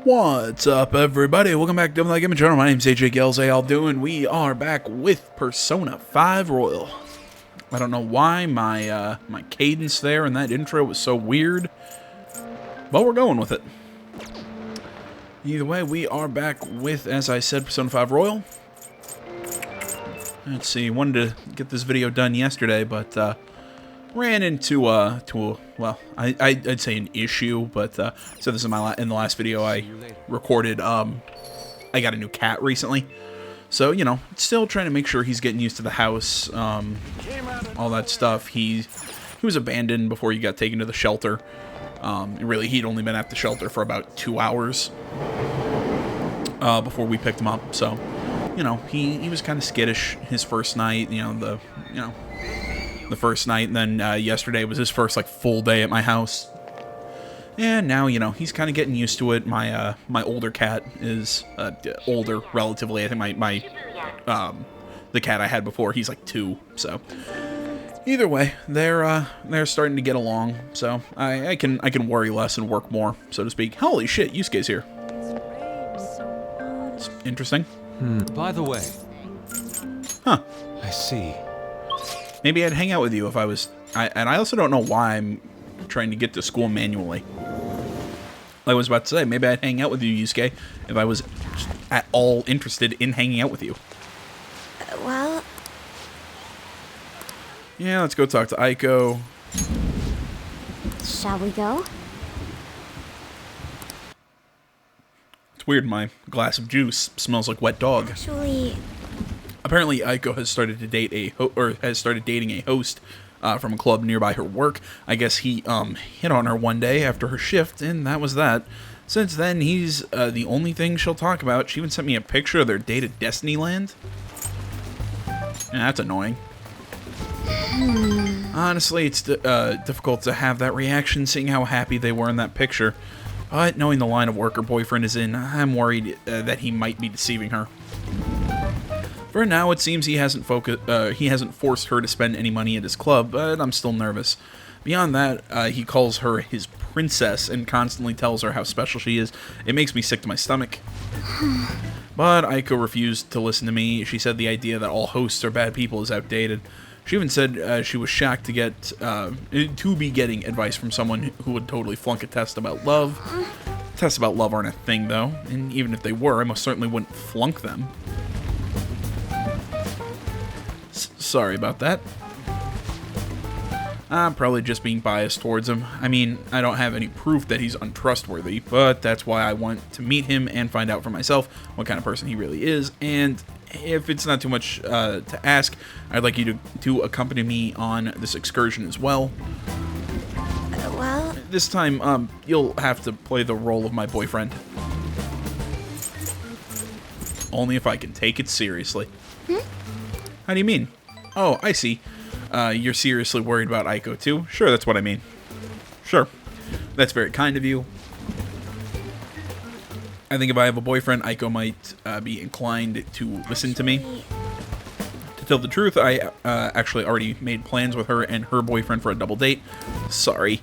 What's up, everybody? Welcome back to Double Like Image Channel. My name's AJ Gales. How y'all doing? We are back with Persona 5 Royal. I don't know why my cadence there in that intro was so weird, but we're going with it. Either way, we are back with, as I said, Persona 5 Royal. Let's see, wanted to get this video done yesterday, but ran into well, I'd say an issue, but so this is in the last video I recorded. I got a new cat recently, so you know, still trying to make sure he's getting used to the house, all that stuff. He was abandoned before he got taken to the shelter. And really, he'd only been at the shelter for about 2 hours before we picked him up. So, you know, he was kind of skittish his first night. The first night, and then yesterday was his first like full day at my house. And now, you know, he's kind of getting used to it. My older cat is older relatively. I think my the cat I had before, he's like 2. So either way, they're starting to get along. So I can worry less and work more, so to speak. Holy shit, Yusuke's here. It's interesting. By the way. Huh. I see. Maybe I'd hang out with you if I was... and I also don't know why I'm trying to get to school manually. I was about to say, maybe I'd hang out with you, Yusuke, if I was at all interested in hanging out with you. Well... Yeah, let's go talk to Aiko. Shall we go? It's weird, my glass of juice smells like wet dog. Actually... Apparently, Aiko has started to date dating a host from a club nearby her work. I guess he hit on her one day after her shift, and that was that. Since then, he's the only thing she'll talk about. She even sent me a picture of their date at Destinyland. Yeah, that's annoying. Honestly, it's difficult to have that reaction, seeing how happy they were in that picture. But knowing the line of work her boyfriend is in, I'm worried that he might be deceiving her. For now, it seems he hasn't forced her to spend any money at his club, but I'm still nervous. Beyond that, he calls her his princess and constantly tells her how special she is. It makes me sick to my stomach. But Aiko refused to listen to me. She said the idea that all hosts are bad people is outdated. She even said she was shocked to be getting advice from someone who would totally flunk a test about love. Tests about love aren't a thing, though, and even if they were, I most certainly wouldn't flunk them. Sorry about that. I'm probably just being biased towards him. I mean, I don't have any proof that he's untrustworthy, but that's why I want to meet him and find out for myself what kind of person he really is. And if it's not too much to ask, I'd like you to accompany me on this excursion as well. Well... This time, you'll have to play the role of my boyfriend. Only if I can take it seriously. How do you mean? Oh, I see. You're seriously worried about Aiko too? Sure, that's what I mean. Sure. That's very kind of you. I think if I have a boyfriend, Aiko might be inclined to listen to me. To tell the truth, I actually already made plans with her and her boyfriend for a double date. Sorry.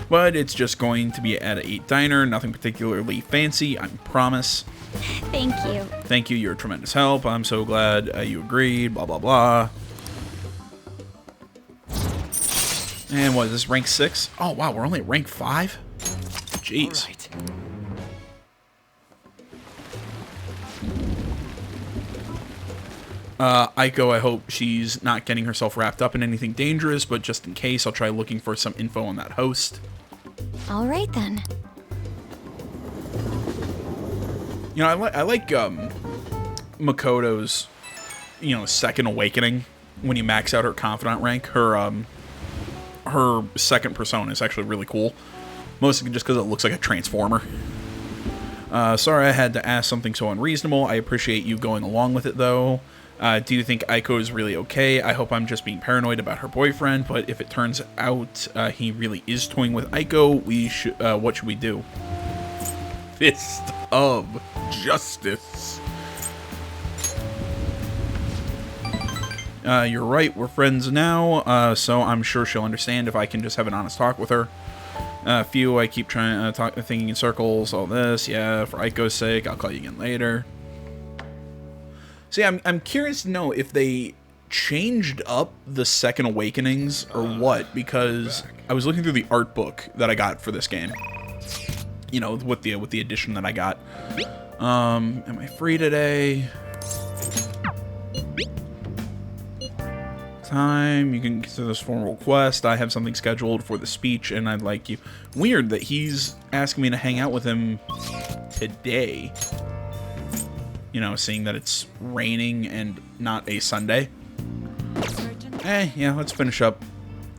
But it's just going to be at a 8 diner, nothing particularly fancy, I promise. Thank you. Thank you, you're a tremendous help. I'm so glad you agreed, blah, blah, blah. And what is this, rank 6? Oh, wow, we're only at rank 5? Jeez. Right. Aiko, I hope she's not getting herself wrapped up in anything dangerous, but just in case, I'll try looking for some info on that host. All right, then. You know, I like Makoto's, second awakening when you max out her confidant rank. Her second persona is actually really cool, mostly just because it looks like a transformer. Sorry I had to ask something so unreasonable. I appreciate you going along with it, though. Do you think Aiko is really okay? I hope I'm just being paranoid about her boyfriend, but if it turns out he really is toying with Aiko, what should we do? Fist of Justice. You're right, we're friends now, so I'm sure she'll understand if I can just have an honest talk with her. A few I keep trying thinking in circles. All this, yeah. For Aiko's sake, I'll call you again later. See, I'm curious to know if they changed up the Second Awakenings or what, because I was looking through the art book that I got for this game. You know, with the edition that I got. Am I free today? Time, you can consider this formal request. I have something scheduled for the speech and I'd like you. Weird that he's asking me to hang out with him today. You know, seeing that it's raining and not a Sunday. Yeah, let's finish up.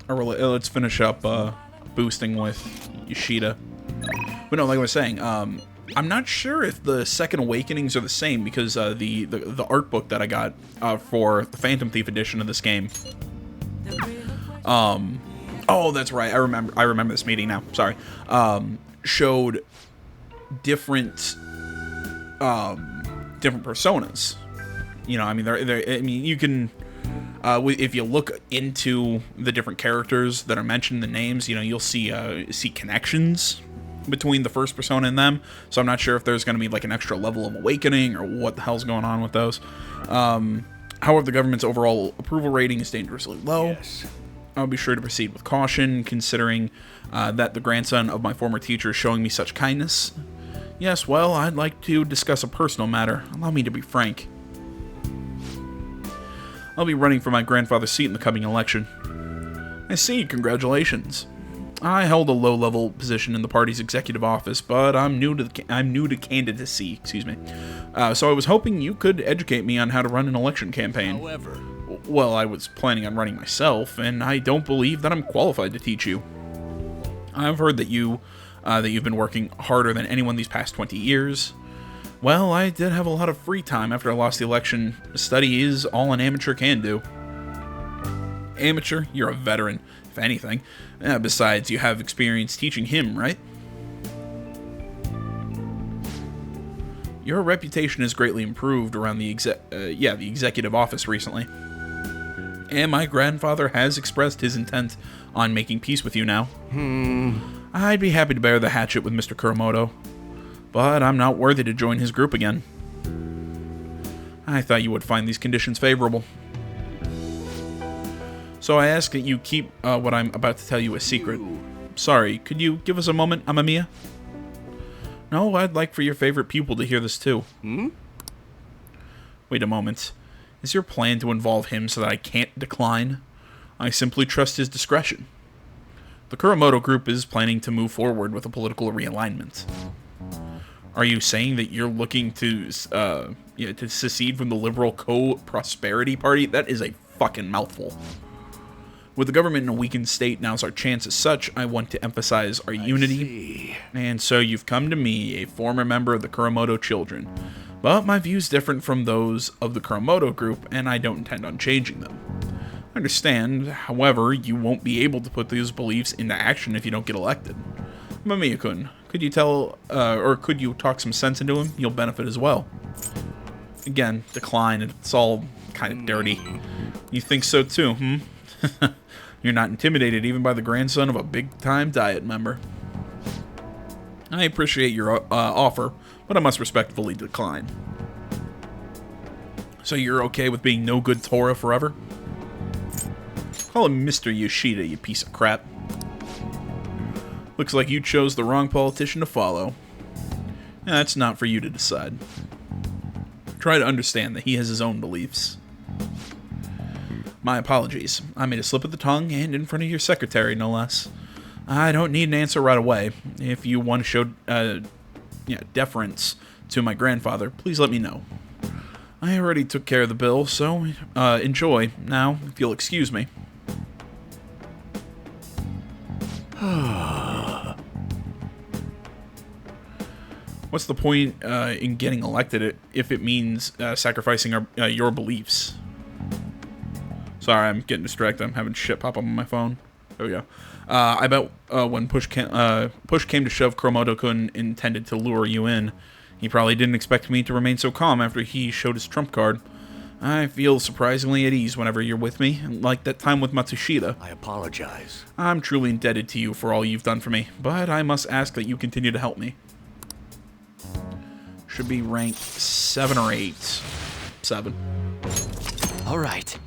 Let's finish up boosting with Yoshida. But no, like I was saying, I'm not sure if the Second Awakenings are the same, because the art book that I got for the Phantom Thief edition of this game. Oh, that's right. I remember this meeting now. Sorry. Showed different personas. You know, I mean, you can. If you look into the different characters that are mentioned in the names, you know, you'll see connections between the first persona and them. So I'm not sure if there's going to be like an extra level of awakening or what the hell's going on with those. However, the government's overall approval rating is dangerously low. Yes. I'll be sure to proceed with caution, considering that the grandson of my former teacher is showing me such kindness. Yes, well, I'd like to discuss a personal matter. Allow me to be frank. I'll be running for my grandfather's seat in the coming election. I see, congratulations. I held a low-level position in the party's executive office, but I'm new to candidacy, excuse me. So I was hoping you could educate me on how to run an election campaign. However, Well, I was planning on running myself, and I don't believe that I'm qualified to teach you. I've heard that you've been working harder than anyone these past 20 years. Well, I did have a lot of free time after I lost the election. Study is all an amateur can do. Amateur? You're a veteran, if anything. Besides, you have experience teaching him, right? Your reputation has greatly improved around the executive office recently. And my grandfather has expressed his intent on making peace with you now. I'd be happy to bear the hatchet with Mr. Kuramoto, but I'm not worthy to join his group again. I thought you would find these conditions favorable. So I ask that you keep what I'm about to tell you a secret. Sorry, could you give us a moment, Amamiya? No, I'd like for your favorite pupil to hear this too. Wait a moment. Is your plan to involve him so that I can't decline? I simply trust his discretion. The Kuramoto group is planning to move forward with a political realignment. Are you saying that you're looking to secede from the Liberal Co-Prosperity Party? That is a fucking mouthful. With the government in a weakened state, now's our chance. As such, I want to emphasize our unity. And so you've come to me, a former member of the Kuramoto children. But my view's different from those of the Kuramoto group, and I don't intend on changing them. I understand, however, you won't be able to put those beliefs into action if you don't get elected. Mamiya-kun, could you could you talk some sense into him? You'll benefit as well. Again, decline. It's all kind of dirty. You think so too, You're not intimidated even by the grandson of a big-time Diet member. I appreciate your offer, but I must respectfully decline. So you're okay with being no good Tora forever? Call him Mr. Yoshida, you piece of crap. Looks like you chose the wrong politician to follow. That's not for you to decide. Try to understand that he has his own beliefs. My apologies. I made a slip of the tongue, and in front of your secretary, no less. I don't need an answer right away. If you want to show deference to my grandfather, please let me know. I already took care of the bill, so enjoy. Now, if you'll excuse me. What's the point in getting elected if it means sacrificing your beliefs? Sorry, I'm getting distracted. I'm having shit pop up on my phone. There we go. I bet when push came to shove, Kuramoto-kun intended to lure you in. He probably didn't expect me to remain so calm after he showed his trump card. I feel surprisingly at ease whenever you're with me, like that time with Matsushita. I apologize. I'm truly indebted to you for all you've done for me, but I must ask that you continue to help me. Should be ranked 7 or 8. 7. All right.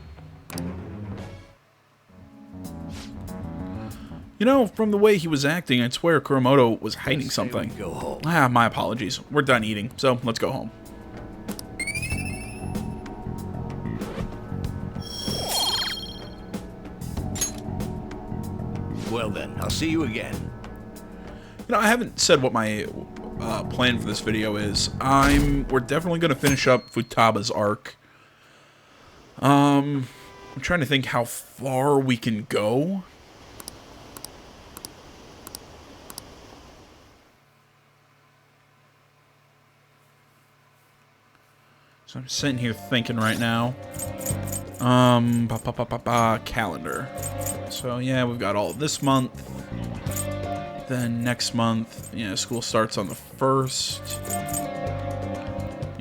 You know, from the way he was acting, I'd swear Kuromoto was hiding something. Go home. My apologies. We're done eating, so let's go home. Well then, I'll see you again. You know, I haven't said what my plan for this video is. We're definitely going to finish up Futaba's arc. I'm trying to think how far we can go. So I'm sitting here thinking right now. Calendar. So yeah, we've got all this month. Then next month, yeah, school starts on the 1st.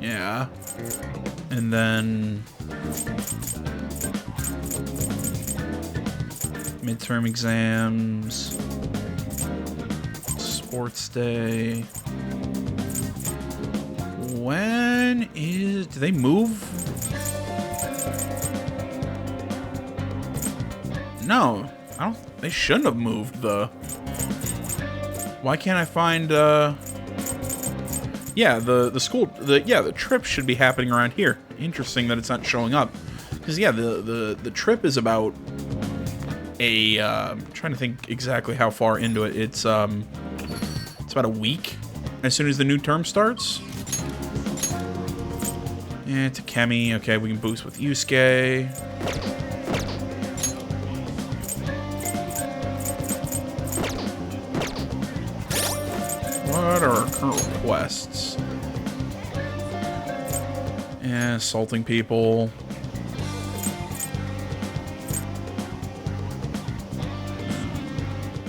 Yeah. And then midterm exams. Sports day. When is... Do they move? No. I don't... They shouldn't have moved the... Why can't I find, Yeah, the school... the trip should be happening around here. Interesting that it's not showing up. Because, yeah, the trip is about a... I'm trying to think exactly how far into it. It's about a week as soon as the new term starts. Yeah, Takemi. Okay, we can boost with Yusuke. What are our current requests? Yeah, assaulting people.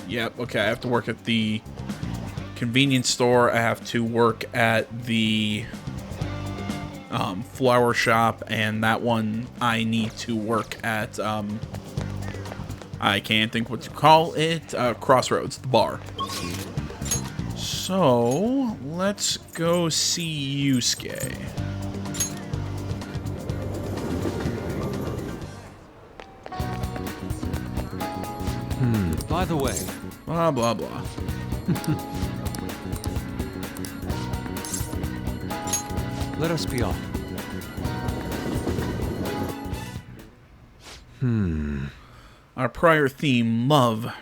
Yep, okay, I have to work at the convenience store. I have to work at the flower shop, and that one I need to work at, I can't think what to call it, Crossroads, the bar. So, let's go see Yusuke. By the way, Blah, blah, blah. let us be off. Our prior theme, love,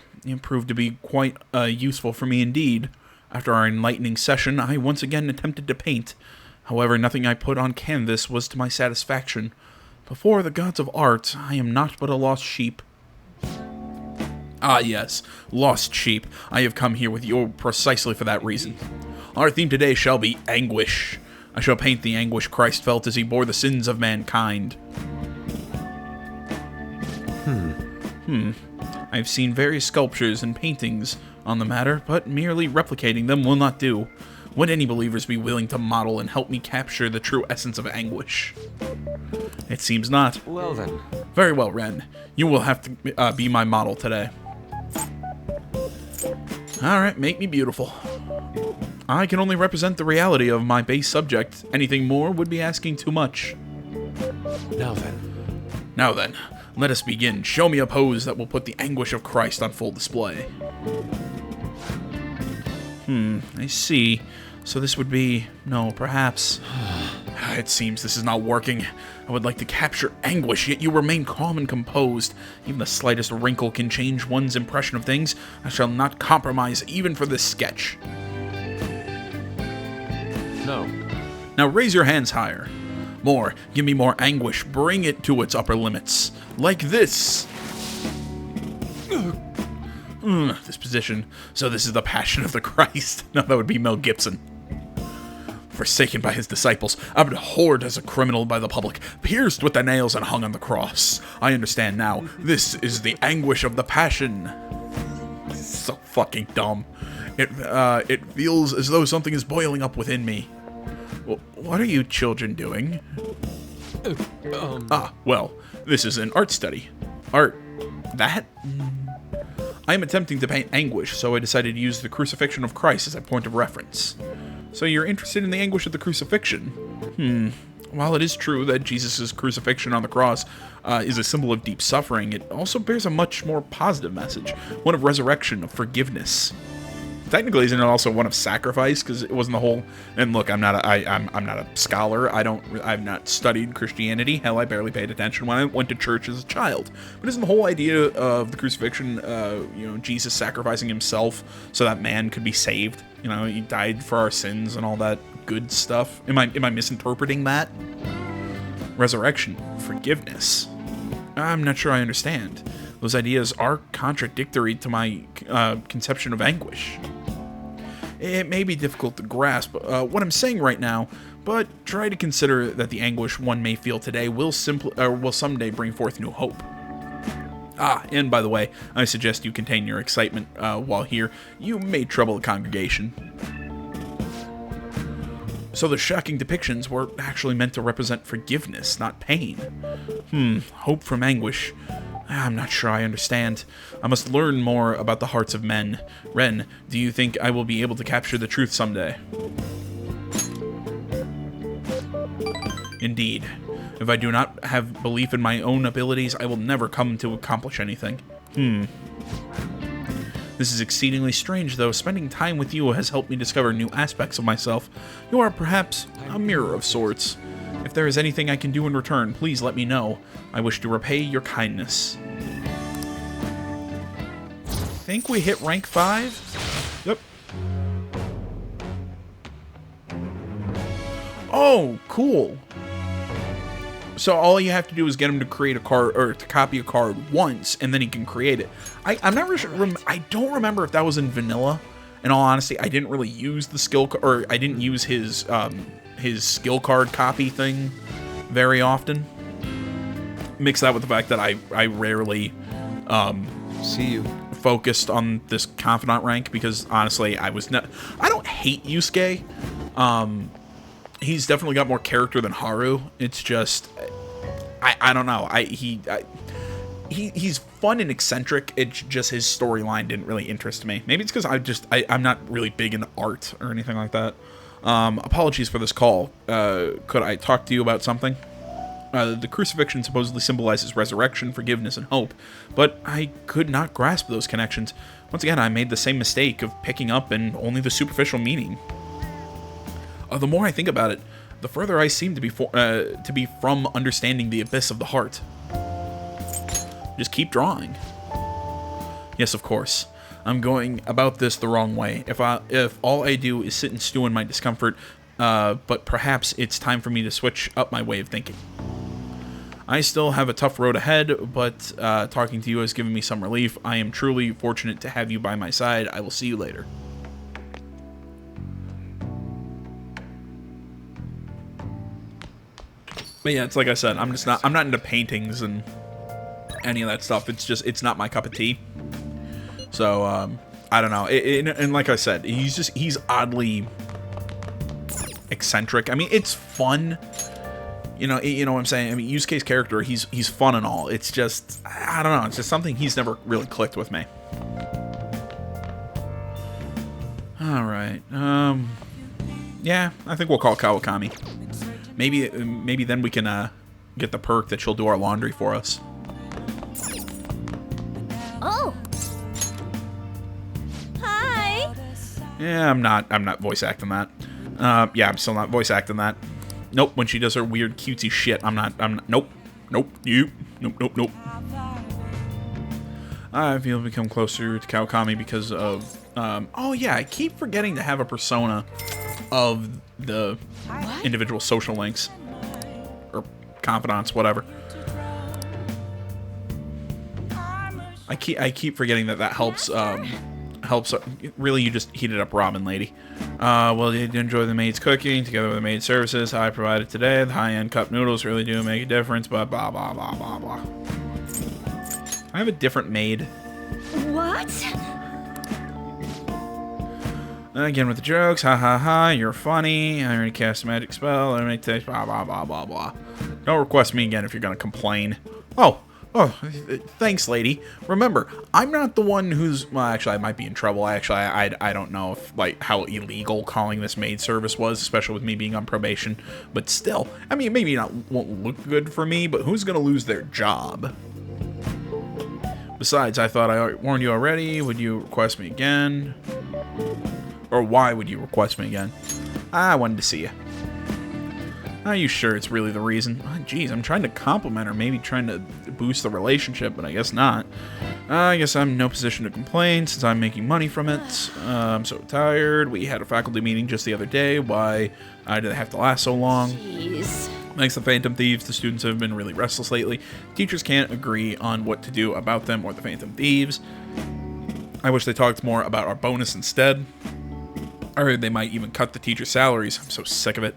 proved to be quite useful for me indeed. After our enlightening session, I once again attempted to paint. However, nothing I put on canvas was to my satisfaction. Before the gods of art, I am not but a lost sheep. Ah yes, lost sheep. I have come here with you precisely for that reason. Our theme today shall be anguish. I shall paint the anguish Christ felt as he bore the sins of mankind. I have seen various sculptures and paintings on the matter, but merely replicating them will not do. Would any believers be willing to model and help me capture the true essence of anguish? It seems not. Well then. Very well, Ren. You will have to be my model today. Alright, make me beautiful. I can only represent the reality of my base subject. Anything more would be asking too much. Now then, let us begin. Show me a pose that will put the anguish of Christ on full display. I see. So this would be... No, perhaps... It seems this is not working. I would like to capture anguish, yet you remain calm and composed. Even the slightest wrinkle can change one's impression of things. I shall not compromise even for this sketch. No. Now raise your hands higher. More. Give me more anguish. Bring it to its upper limits. Like this. This position. So this is the Passion of the Christ. No, that would be Mel Gibson. Forsaken by his disciples, abhorred as a criminal by the public, pierced with the nails and hung on the cross. I understand now. This is the anguish of the Passion. So fucking dumb. It feels as though something is boiling up within me. Well, what are you children doing? Ah, well, this is an art study. Art. That? I am attempting to paint anguish, so I decided to use the crucifixion of Christ as a point of reference. So you're interested in the anguish of the crucifixion? While it is true that Jesus' crucifixion on the cross is a symbol of deep suffering, it also bears a much more positive message, one of resurrection, of forgiveness. Technically, isn't it also one of sacrifice? Because it wasn't the whole. And look, I'm not a scholar. I've not studied Christianity. Hell, I barely paid attention when I went to church as a child. But isn't the whole idea of the crucifixion, Jesus sacrificing himself so that man could be saved? He died for our sins and all that good stuff. Am I misinterpreting that? Resurrection, forgiveness. I'm not sure I understand. Those ideas are contradictory to my conception of anguish. It may be difficult to grasp what I'm saying right now, but try to consider that the anguish one may feel today will someday bring forth new hope. And by the way, I suggest you contain your excitement while here. You may trouble the congregation. So the shocking depictions were actually meant to represent forgiveness, not pain. Hope from anguish. I'm not sure I understand. I must learn more about the hearts of men. Ren, do you think I will be able to capture the truth someday? Indeed. If I do not have belief in my own abilities, I will never come to accomplish anything. This is exceedingly strange, though. Spending time with you has helped me discover new aspects of myself. You are perhaps a mirror of sorts. If there is anything I can do in return, please let me know. I wish to repay your kindness. I think we hit rank 5? Yep. Oh, cool. So all you have to do is get him to create a card, or to copy a card once, and then he can create it. I'm not really sure. I don't remember if that was in vanilla. In all honesty, I didn't really use the skill, or I didn't use his skill card copy thing very often. Mix that with the fact that I rarely See you. focused on this confidant rank, because honestly, I don't hate Yusuke. He's definitely got more character than Haru. It's just, I don't know. He's fun and eccentric. It's just his storyline didn't really interest me. Maybe it's because I'm not really big into art or anything like that. Apologies for this call. Could I talk to you about something? The crucifixion supposedly symbolizes resurrection, forgiveness, and hope, but I could not grasp those connections. Once again, I made the same mistake of picking up in only the superficial meaning. The more I think about it, the further I seem to be from understanding the abyss of the heart. Just keep drawing. Yes, of course. I'm going about this the wrong way. If all I do is sit and stew in my discomfort, but perhaps it's time for me to switch up my way of thinking. I still have a tough road ahead, but talking to you has given me some relief. I am truly fortunate to have you by my side. I will see you later. But yeah, it's like I said, I'm not into paintings and any of that stuff. It's not my cup of tea. So, I don't know. And like I said, he's oddly eccentric. I mean, it's fun. You know what I'm saying? I mean, Yusuke's character, he's fun and all. It's just, I don't know. It's just something he's never really clicked with me. All right. Yeah, I think we'll call Kawakami. Maybe then we can get the perk that she'll do our laundry for us. Oh. Hi. Yeah, I'm not voice acting that. Yeah, I'm still not voice acting that. Nope, when she does her weird cutesy shit, I'm not, nope. Nope. I feel become closer to Kawakami because of, oh yeah, I keep forgetting to have a persona of the individual social links. Or confidants, whatever. I keep forgetting that helps, really, you just heated up ramen, lady. Well, you enjoy the maid's cooking together with the maid services I provided today. The high-end cup noodles really do make a difference, but blah, blah, blah, blah, blah. I have a different maid. What? Again with the jokes. Ha ha ha. You're funny. I already cast a magic spell. I make taste. Blah blah blah blah blah. Don't request me again if you're gonna complain. Oh, thanks, lady. Remember, I'm not the one who's. Well, actually, I might be in trouble. Actually, I don't know if like how illegal calling this maid service was, especially with me being on probation. But still, I mean, maybe not won't look good for me. But who's gonna lose their job? Besides, I thought I warned you already. Would you request me again? Or why would you request me again? I wanted to see you. Are you sure it's really the reason? Oh, geez, I'm trying to compliment her, maybe trying to boost the relationship, but I guess not. I guess I'm in no position to complain since I'm making money from it. I'm so tired. We had a faculty meeting just the other day. Why did it have to last so long? Jeez. Thanks to Phantom Thieves, the students have been really restless lately. Teachers can't agree on what to do about them or the Phantom Thieves. I wish they talked more about our bonus instead. I heard they might even cut the teachers' salaries. I'm so sick of it.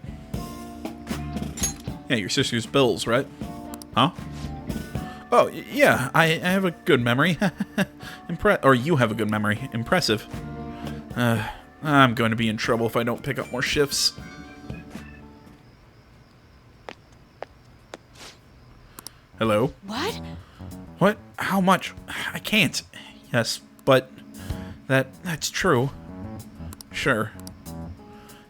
Yeah, your sister's bills, right? Huh? Oh, yeah, I have a good memory. Or you have a good memory. Impressive. I'm going to be in trouble if I don't pick up more shifts. Hello? What? What? How much? I can't. Yes, but that's true. Sure.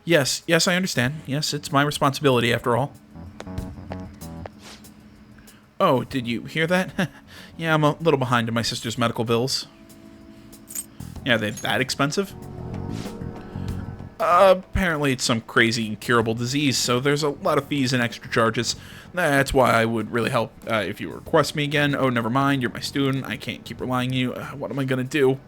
Yes, I understand. Yes, it's my responsibility after all. Oh, did you hear that? Yeah, I'm a little behind in my sister's medical bills. Yeah, they that expensive? Apparently it's some crazy incurable disease, so there's a lot of fees and extra charges. That's why I would really help if you request me again. Oh, never mind, you're my student. I can't keep relying on you. What am I gonna do?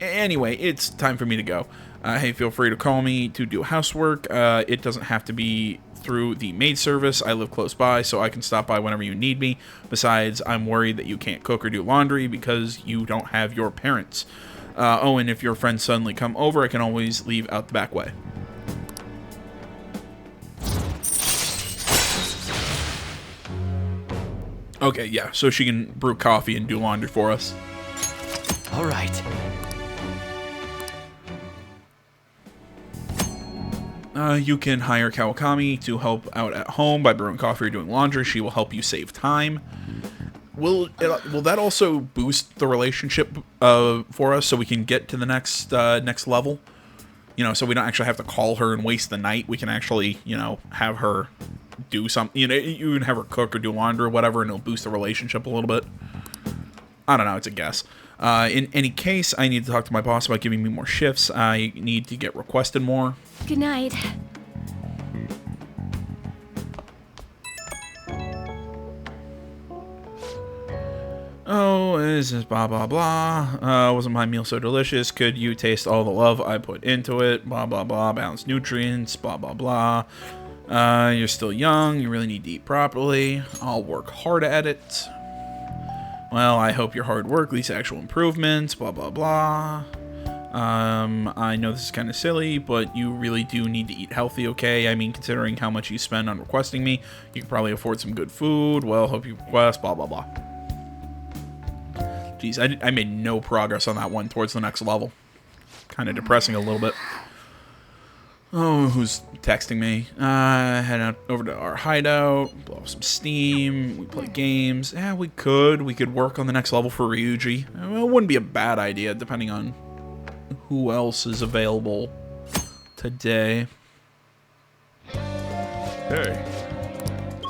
Anyway, it's time for me to go. Hey, feel free to call me to do housework. It doesn't have to be through the maid service. I live close by, so I can stop by whenever you need me. Besides, I'm worried that you can't cook or do laundry because you don't have your parents. Oh, and if your friends suddenly come over, I can always leave out the back way. Okay, yeah, so she can brew coffee and do laundry for us. All right. You can hire Kawakami to help out at home by brewing coffee or doing laundry. She will help you save time. Will that also boost the relationship for us so we can get to the next level? You know, so we don't actually have to call her and waste the night. We can actually, you know, have her do something. You know, you can have her cook or do laundry or whatever, and it'll boost the relationship a little bit. I don't know. It's a guess. In any case, I need to talk to my boss about giving me more shifts. I need to get requested more. Good night. Oh, this is blah, blah, blah. Wasn't my meal so delicious? Could you taste all the love I put into it? Blah, blah, blah. Balanced nutrients. Blah, blah, blah. You're still young. You really need to eat properly. I'll work hard at it. Well, I hope your hard work leads to actual improvements. Blah, blah, blah. I know this is kind of silly, but you really do need to eat healthy, okay? I mean, considering how much you spend on requesting me, you can probably afford some good food. Well, hope you request. Blah, blah, blah. Jeez, I made no progress on that one towards the next level. Kind of depressing a little bit. Oh, who's texting me? Head out over to our hideout, blow off some steam, we play games. Yeah, we could work on the next level for Ryuji. Well, it wouldn't be a bad idea, depending on who else is available today. Hey.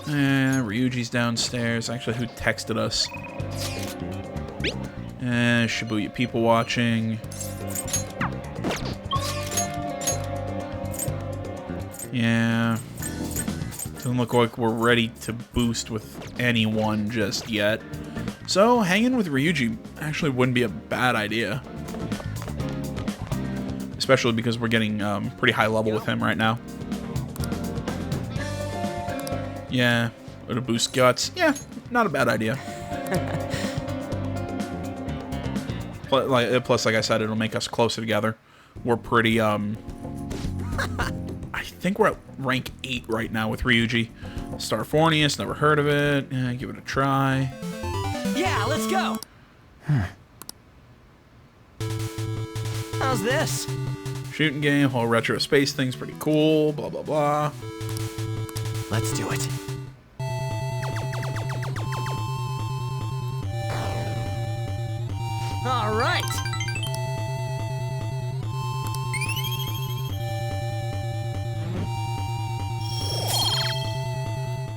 Ryuji's downstairs. Actually, who texted us? Shibuya people watching. Yeah. Doesn't look like we're ready to boost with anyone just yet. So, hanging with Ryuji actually wouldn't be a bad idea. Especially because we're getting pretty high level with him right now. Yeah. Or to boost guts. Yeah, not a bad idea. Plus, like I said, it'll make us closer together. We're pretty, I think we're at rank 8 right now with Ryuji. Starfornius, never heard of it. Give it a try. Yeah, let's go. How's this? shooting game. Whole retro space thing's pretty cool. Blah, blah, blah. Let's do it. All right.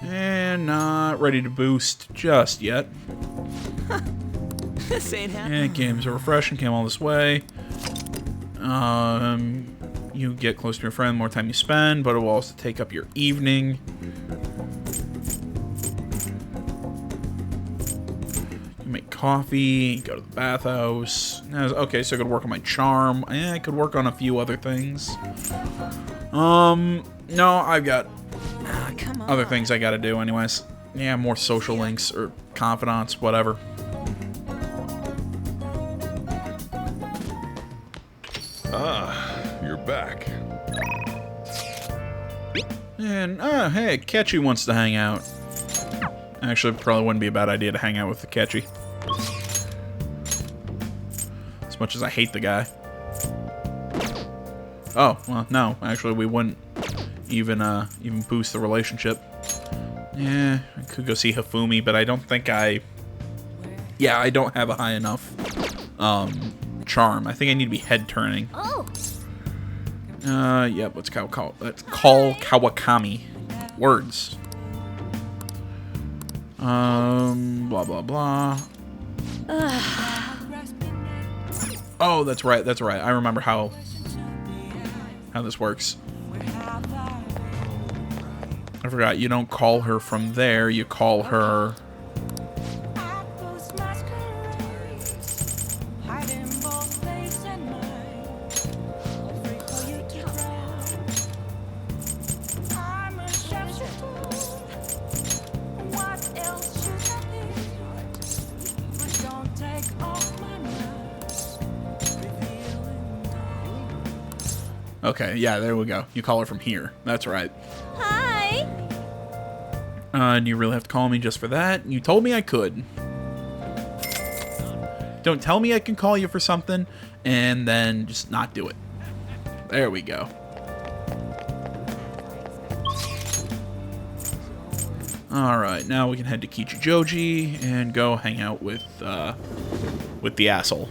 And not ready to boost just yet. This ain't happening. And games are refreshing. Came all this way. You get close to your friend the more time you spend, but it will also take up your evening. You make coffee, go to the bathhouse. Okay, so I could work on my charm. I could work on a few other things. No, I've got Come on. other things I gotta do anyways. Yeah, more social links or confidants, whatever. You're back. And, hey, Ketchy wants to hang out. Actually, probably wouldn't be a bad idea to hang out with the Ketchy. As much as I hate the guy. Oh, well, no. Actually, we wouldn't even boost the relationship. Yeah, I could go see Hifumi, but I don't think yeah, I don't have a high enough, charm. I think I need to be head turning. Oh. Yep, let's call Kawakami. Words. Blah, blah, blah. Oh, that's right, that's right. I remember how this works. I forgot, you don't call her from there, you call her... Okay, yeah, there we go. You call her from here. That's right. Hi. And you really have to call me just for that? You told me I could. Don't tell me I can call you for something, and then just not do it. There we go. Alright, now we can head to Kichijoji and go hang out with the asshole.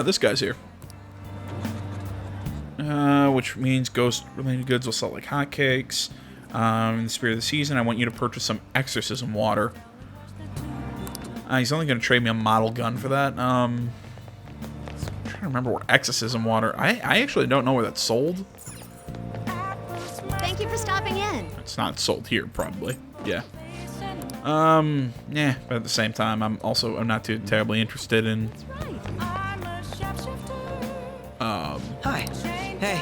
This guy's here. Which means ghost-related goods will sell like hotcakes. In the spirit of the season, I want you to purchase some exorcism water. He's only going to trade me a model gun for that. I'm trying to remember where exorcism water... I actually don't know where that's sold. Thank you for stopping in. It's not sold here, probably. Yeah. Yeah, but at the same time, I'm not too terribly interested in... Hi. Hey.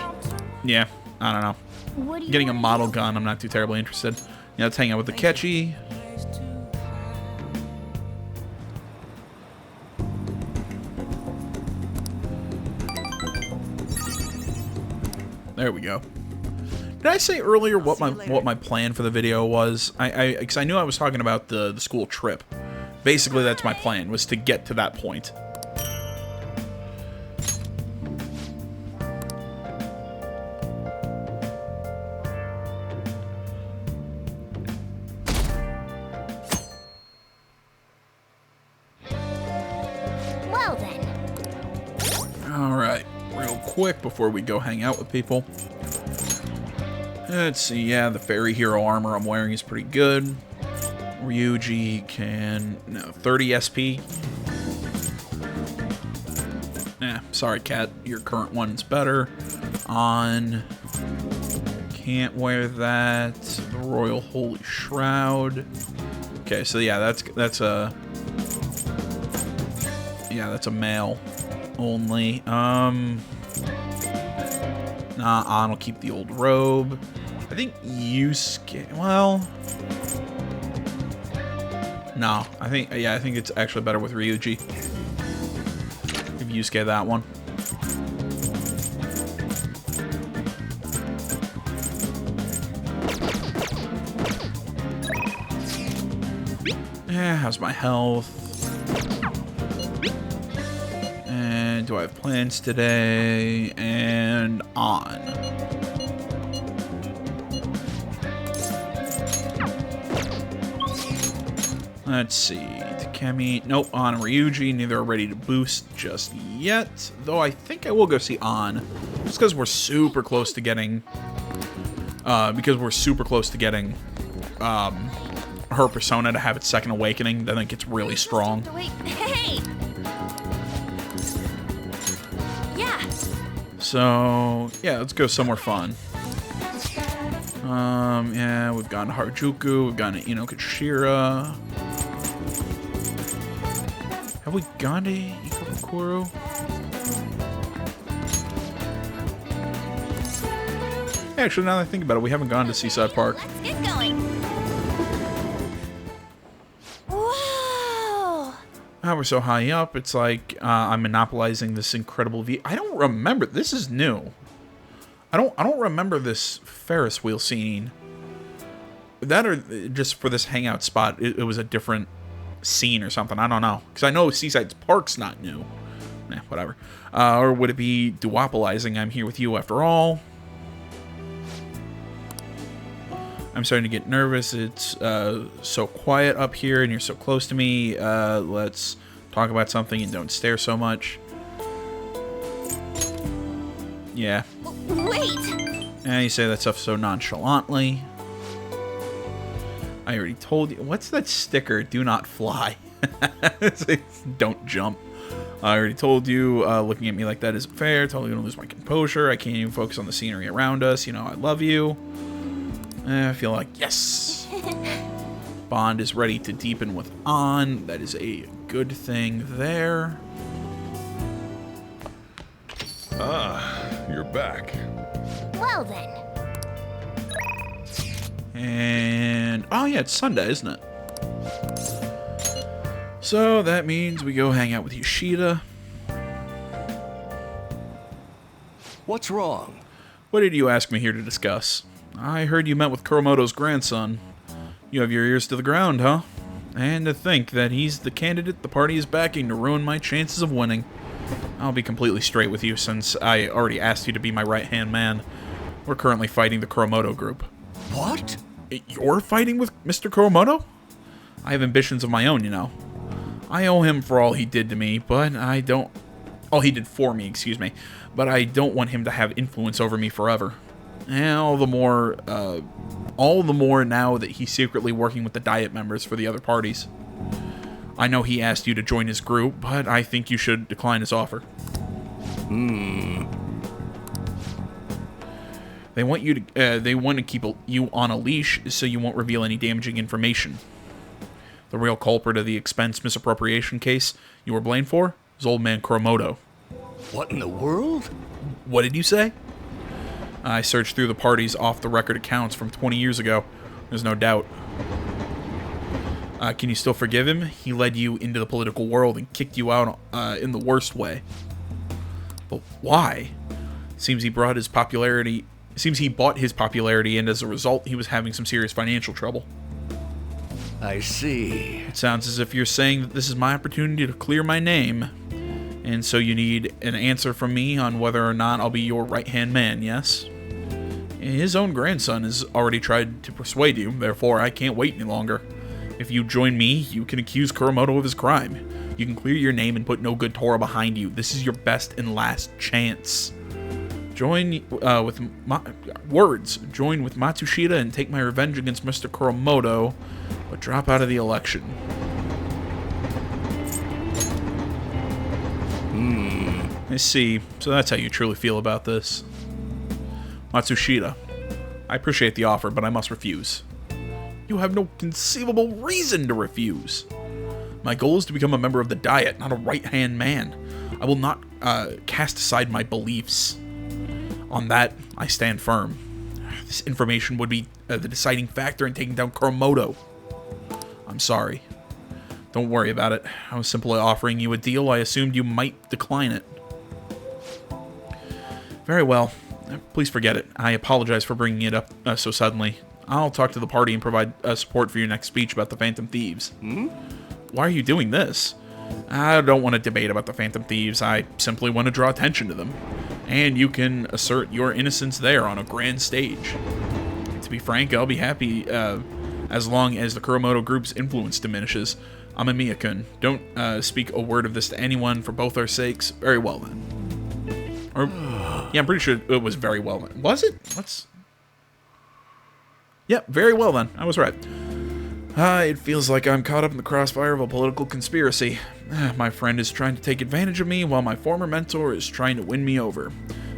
Yeah, I don't know. What do you Getting a want? model gun, I'm not too terribly interested. Yeah, let's hang out with the Ketchy. There we go. Did I say earlier what my plan for the video was? Because I knew I was talking about the school trip. Basically, that's my plan, was to get to that point. Well then. Alright, real quick before we go hang out with people. Let's see, yeah, the Fairy Hero armor I'm wearing is pretty good. Ryuji can... no, 30 SP. Nah, sorry, Cat, your current one's better. On... can't wear that. The Royal Holy Shroud. Okay, so yeah, that's a... yeah, that's a male only. Nah, An will keep the old robe. I think Yusuke, well... no, I think it's actually better with Ryuji. Give Yusuke that one. How's my health? And do I have plans today? And on. Let's see. Takemi. Nope. On and Ryuji. Neither are ready to boost just yet. Though I think I will go see On. Just because we're super close to getting... her persona to have its second awakening. I think it's really strong. Wait, hey! Yeah. So, yeah, let's go somewhere fun. Yeah, we've gone to Harajuku, we've gone to Inokashira. Have we gone to Ikebukuro? Actually, now that I think about it, we haven't gone to Seaside Park. Let's get going. Whoa! We're so high up, it's like I'm monopolizing this incredible view. I don't remember. This is new. I don't remember this Ferris wheel scene. That or just for this hangout spot, it was a different scene or something. I don't know. Because I know Seaside Park's not new. Nah, whatever. Or would it be duopolizing? I'm here with you after all. I'm starting to get nervous. It's so quiet up here and you're so close to me. Let's talk about something and don't stare so much. Yeah. Wait! Yeah, you say that stuff so nonchalantly. I already told you. What's that sticker? Do not fly. Don't jump. I already told you, looking at me like that isn't fair. Totally gonna lose my composure. I can't even focus on the scenery around us. You know, I love you. I feel like, yes. Bond is ready to deepen with On. That is a good thing there. You're back. Well then. And, oh yeah, it's Sunday, isn't it? So that means we go hang out with Yoshida. What's wrong? What did you ask me here to discuss? I heard you met with Kuromoto's grandson. You have your ears to the ground, huh? And to think that he's the candidate the party is backing to ruin my chances of winning. I'll be completely straight with you since I already asked you to be my right-hand man. We're currently fighting the Kuromoto group. What? You're fighting with Mr. Kuromoto? I have ambitions of my own, you know. I owe him for all he did to me, but I don't... All he did for me, excuse me. But I don't want him to have influence over me forever. And all the more now that he's secretly working with the Diet members for the other parties. I know he asked you to join his group, but I think you should decline his offer. They want you to. They want to keep you on a leash so you won't reveal any damaging information. The real culprit of the expense misappropriation case you were blamed for is old man Kuromoto. What in the world? What did you say? I searched through the party's off-the-record accounts from 20 years ago. There's no doubt. Can you still forgive him? He led you into the political world and kicked you out in the worst way. But why? Seems he bought his popularity, and as a result, he was having some serious financial trouble. I see. It sounds as if you're saying that this is my opportunity to clear my name. And so you need an answer from me on whether or not I'll be your right-hand man, yes? His own grandson has already tried to persuade you, therefore I can't wait any longer. If you join me, you can accuse Kuromoto of his crime. You can clear your name and put no good Tora behind you. This is your best and last chance. Join with Matsushita and take my revenge against Mr. Kuromoto, but drop out of the election. I see. So that's how you truly feel about this. Matsushita, I appreciate the offer, but I must refuse. You have no conceivable reason to refuse. My goal is to become a member of the Diet, not a right-hand man. I will not cast aside my beliefs. On that, I stand firm. This information would be the deciding factor in taking down Kuromoto. I'm sorry. Don't worry about it. I was simply offering you a deal. I assumed you might decline it. Very well. Please forget it. I apologize for bringing it up so suddenly. I'll talk to the party and provide support for your next speech about the Phantom Thieves. Why are you doing this? I don't want to debate about the Phantom Thieves. I simply want to draw attention to them. And you can assert your innocence there on a grand stage. To be frank, I'll be happy as long as the Kuromoto group's influence diminishes. Amamiya-kun, don't speak a word of this to anyone for both our sakes. Very well then. Or, yeah, I'm pretty sure it was very well then. Was it? Yep, very well then. I was right. It feels like I'm caught up in the crossfire of a political conspiracy. My friend is trying to take advantage of me while my former mentor is trying to win me over.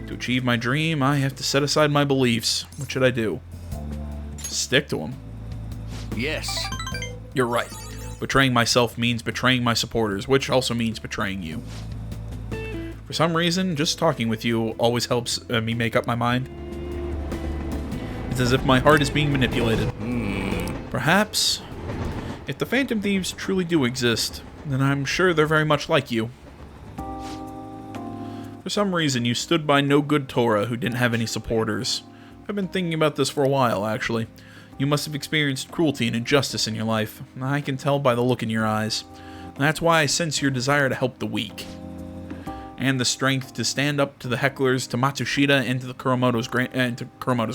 To achieve my dream, I have to set aside my beliefs. What should I do? Stick to them. Yes. You're right. Betraying myself means betraying my supporters, which also means betraying you. For some reason, just talking with you always helps me make up my mind. It's as if my heart is being manipulated. Perhaps, if the Phantom Thieves truly do exist, then I'm sure they're very much like you. For some reason, you stood by no good Tora who didn't have any supporters. I've been thinking about this for a while, actually. You must have experienced cruelty and injustice in your life. I can tell by the look in your eyes. That's why I sense your desire to help the weak. And the strength to stand up to the hecklers, to Matsushita, and to the Kuromoto's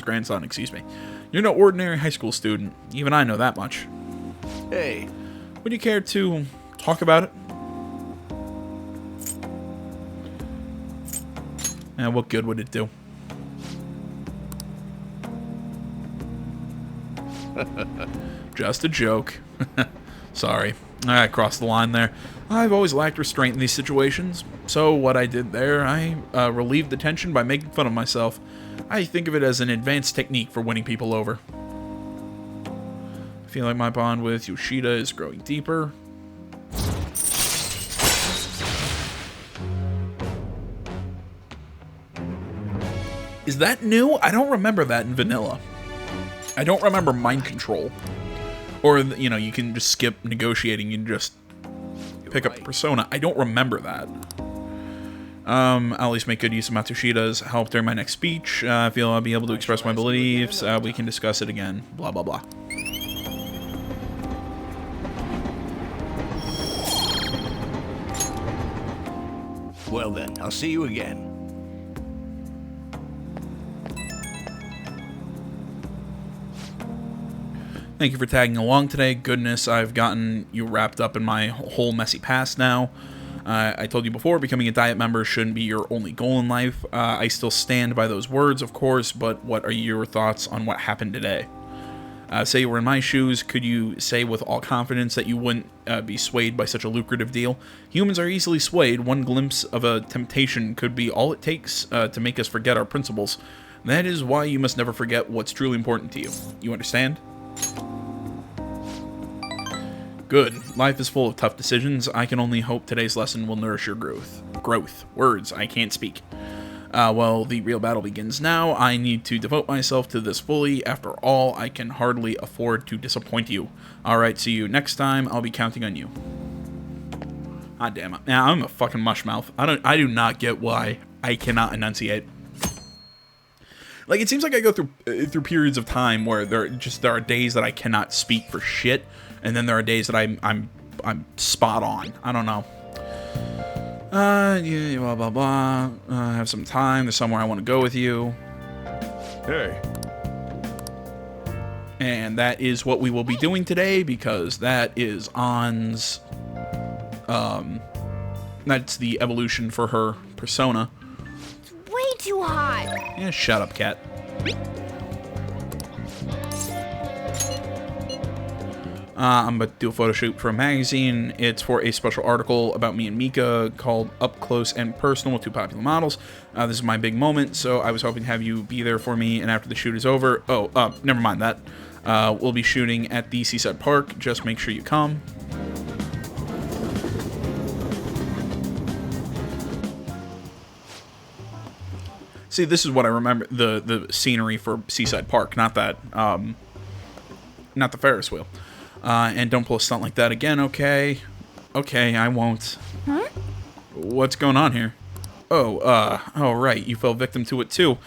grandson, excuse me. You're no ordinary high school student. Even I know that much. Hey. Would you care to talk about it? And what good would it do? Just a joke. Sorry. I crossed the line there. I've always lacked restraint in these situations. So what I did there, I relieved the tension by making fun of myself. I think of it as an advanced technique for winning people over. I feel like my bond with Yoshida is growing deeper. Is that new? I don't remember that in vanilla. I don't remember mind control. Or, you know, you can just skip negotiating and just pick up the persona. I don't remember that. I'll at least make good use of Matsushida's help during my next speech. I feel I'll be able to express my beliefs. We can discuss it again. Blah, blah, blah. Well then, I'll see you again. Thank you for tagging along today. Goodness, I've gotten you wrapped up in my whole messy past now. I told you before, becoming a Diet member shouldn't be your only goal in life. I still stand by those words, of course, but what are your thoughts on what happened today? Say you were in my shoes, could you say with all confidence that you wouldn't be swayed by such a lucrative deal? Humans are easily swayed. One glimpse of a temptation could be all it takes to make us forget our principles. That is why you must never forget what's truly important to you. You understand? Good. Life is full of tough decisions. I can only hope today's lesson will nourish your growth. Words. I can't speak. Well, the real battle begins now. I need to devote myself to this fully. After all, I can hardly afford to disappoint you. Alright, see you next time. I'll be counting on you. Ah, damn it. Now, I'm a fucking mushmouth. I do not get why I cannot enunciate. Like, it seems like I go through periods of time where there are days that I cannot speak for shit, and then there are days that I'm spot on. I don't know. Yeah, blah blah blah. I have some time. There's somewhere I want to go with you. Hey. And that is what we will be doing today, because that is Ann's. That's the evolution for her persona. Way too hot. Yeah, shut up, cat. I'm about to do a photo shoot for a magazine. It's for a special article about me and Mika called Up Close and Personal with Two Popular Models. This is my big moment, so I was hoping to have you be there for me, and after the shoot is over... never mind that. We'll be shooting at the Seaside Park. Just make sure you come. See, this is what I remember, the scenery for Seaside Park, not that, not the Ferris wheel. And don't pull a stunt like that again, okay? Okay, I won't. Huh? What's going on here? Oh, right, you fell victim to it too.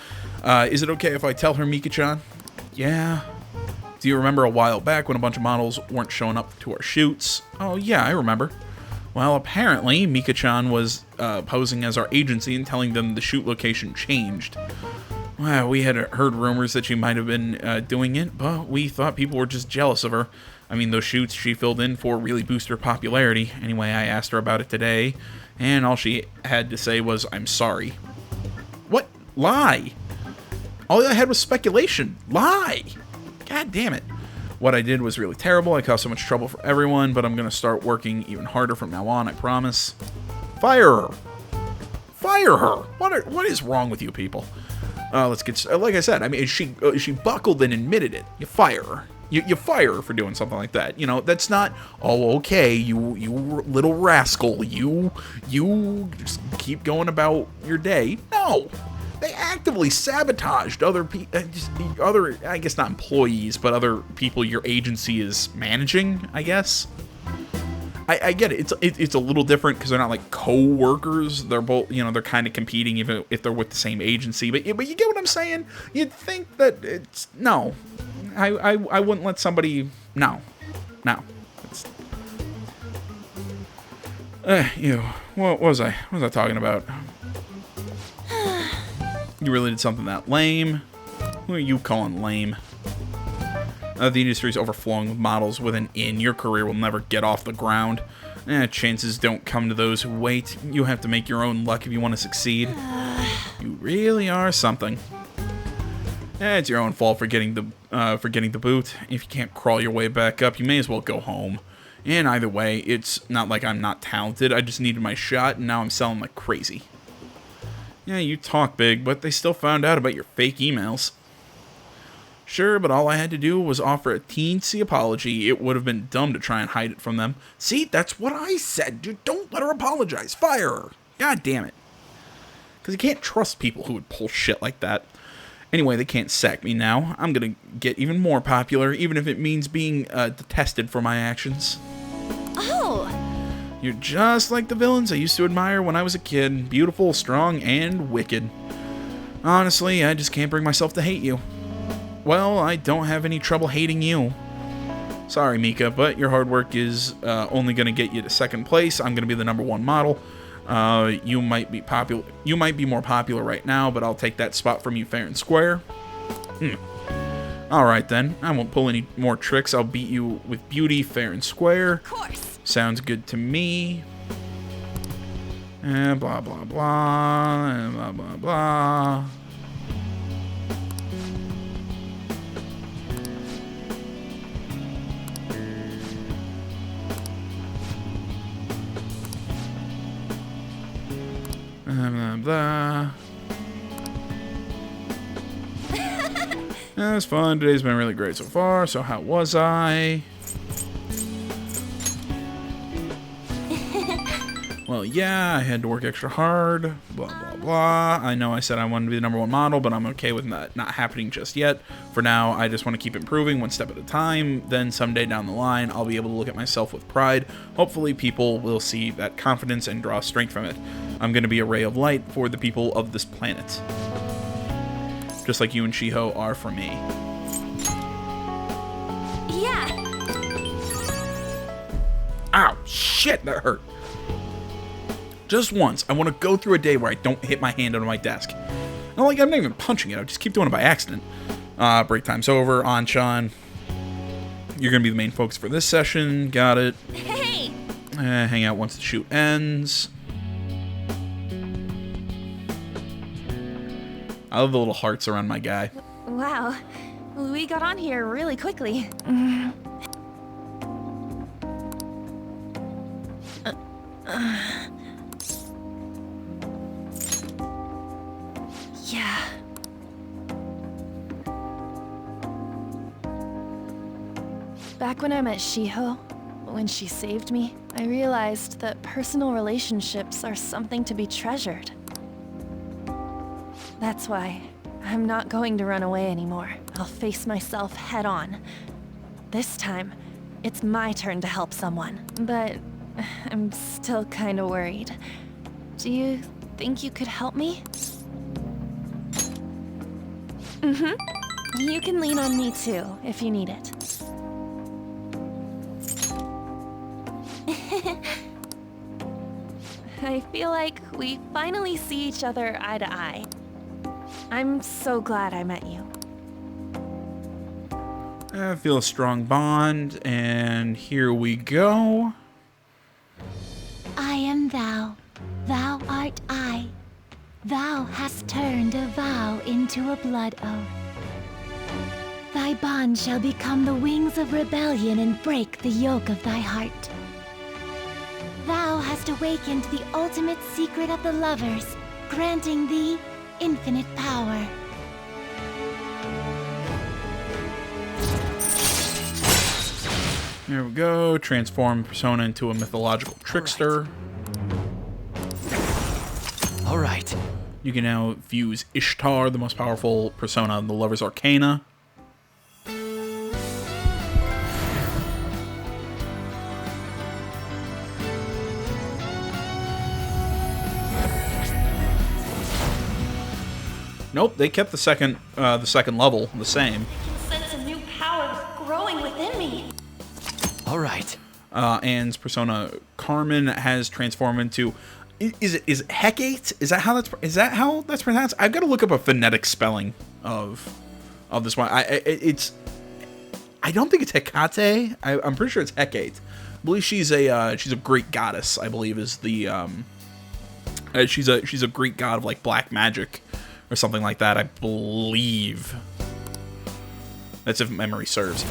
Is it okay if I tell her, Mika-chan? Yeah. Do you remember a while back when a bunch of models weren't showing up to our shoots? Oh, yeah, I remember. Well, apparently, Mika-chan was posing as our agency and telling them the shoot location changed. Well, we had heard rumors that she might have been doing it, but we thought people were just jealous of her. I mean, those shoots she filled in for really boost her popularity. Anyway, I asked her about it today, and all she had to say was, "I'm sorry." What? Lie? All I had was speculation. Lie! God damn it. What I did was really terrible. I caused so much trouble for everyone, but I'm going to start working even harder from now on, I promise. Fire her. Fire her. What is wrong with you people? Let's get... like I said, I mean, she buckled and admitted it. You fire her. You fire her for doing something like that. You know, that's not, oh, okay, you little rascal. You just keep going about your day. No. They actively sabotaged other I guess not employees, but other people your agency is managing, I guess. I get it. It's a little different because they're not like co-workers. They're both, you know, they're kind of competing even if they're with the same agency. But you get what I'm saying? You'd think that it's, no. I wouldn't let somebody, no. It's, what was I talking about? You really did something that lame. Who are you calling lame? The industry's overflowing with models with an in. Your career will never get off the ground. Chances don't come to those who wait. You have to make your own luck if you want to succeed. You really are something. It's your own fault for getting the boot. If you can't crawl your way back up, you may as well go home. And either way, it's not like I'm not talented. I just needed my shot, and now I'm selling like crazy. Yeah, you talk big, but they still found out about your fake emails. Sure, but all I had to do was offer a teensy apology. It would have been dumb to try and hide it from them. See, that's what I said. Dude, don't let her apologize. Fire her. God damn it. Because you can't trust people who would pull shit like that. Anyway, they can't sack me now. I'm gonna get even more popular, even if it means being detested for my actions. Oh! You're just like the villains I used to admire when I was a kid. Beautiful, strong, and wicked. Honestly, I just can't bring myself to hate you. Well, I don't have any trouble hating you. Sorry, Mika, but your hard work is only going to get you to second place. I'm going to be the #1 model. You might be popular. You might be more popular right now, but I'll take that spot from you fair and square. All right, then. I won't pull any more tricks. I'll beat you with beauty, fair and square. Of course. Sounds good to me. And blah, blah, blah. And blah, blah, blah. Blah, blah. That was fun. Today's been really great so far. So how was I? Well, yeah, I had to work extra hard, blah, blah, blah. I know I said I wanted to be the #1 model, but I'm okay with that not happening just yet. For now, I just want to keep improving one step at a time. Then someday down the line, I'll be able to look at myself with pride. Hopefully, people will see that confidence and draw strength from it. I'm going to be a ray of light for the people of this planet. Just like you and Shiho are for me. Yeah. Ow, shit, that hurt. Just once, I want to go through a day where I don't hit my hand on my desk. I'm not even punching it, I just keep doing it by accident. Break time's over, Anshan. You're going to be the main focus for this session, got it. Hey! Hang out once the shoot ends. I love the little hearts around my guy. Wow. We got on here really quickly. Yeah. Back when I met Shiho, when she saved me, I realized that personal relationships are something to be treasured. That's why I'm not going to run away anymore. I'll face myself head on. This time, it's my turn to help someone. But I'm still kind of worried. Do you think you could help me? You can lean on me too, if you need it. I feel like we finally see each other eye to eye. I'm so glad I met you. I feel a strong bond, and here we go. I am thou, thou art I. Thou hast turned a vow into a blood oath. Thy bond shall become the wings of rebellion and break the yoke of thy heart. Thou hast awakened the ultimate secret of the lovers, granting thee infinite power. There we go. Transform Persona into a mythological trickster. All right. You can now fuse Ishtar, the most powerful persona in the Lover's Arcana. Nope, they kept the second level the same. Sense a new power growing within me. All right. Anne's persona Carmen has transformed into. Is it Hecate? Is that how that's pronounced? I've got to look up a phonetic spelling of this one. I don't think it's Hecate. I'm pretty sure it's Hecate. I believe she's a Greek goddess. I believe is the she's a Greek god of like black magic or something like that. I believe. That's if memory serves.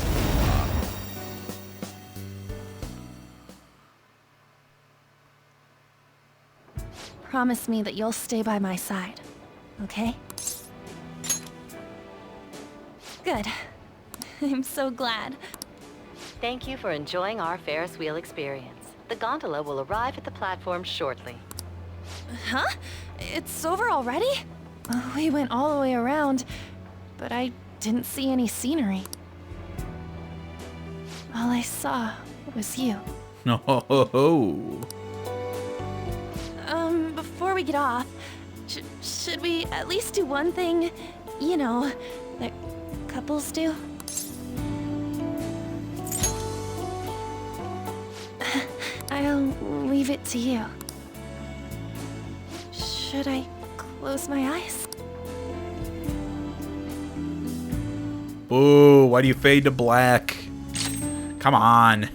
Promise me that you'll stay by my side, okay? Good. I'm so glad. Thank you for enjoying our Ferris wheel experience. The gondola will arrive at the platform shortly. Huh? It's over already? We went all the way around, but I didn't see any scenery. All I saw was you. No. Before we get off, should we at least do one thing, you know, that couples do? I'll leave it to you. Should I close my eyes? Boo, why do you fade to black? Come on.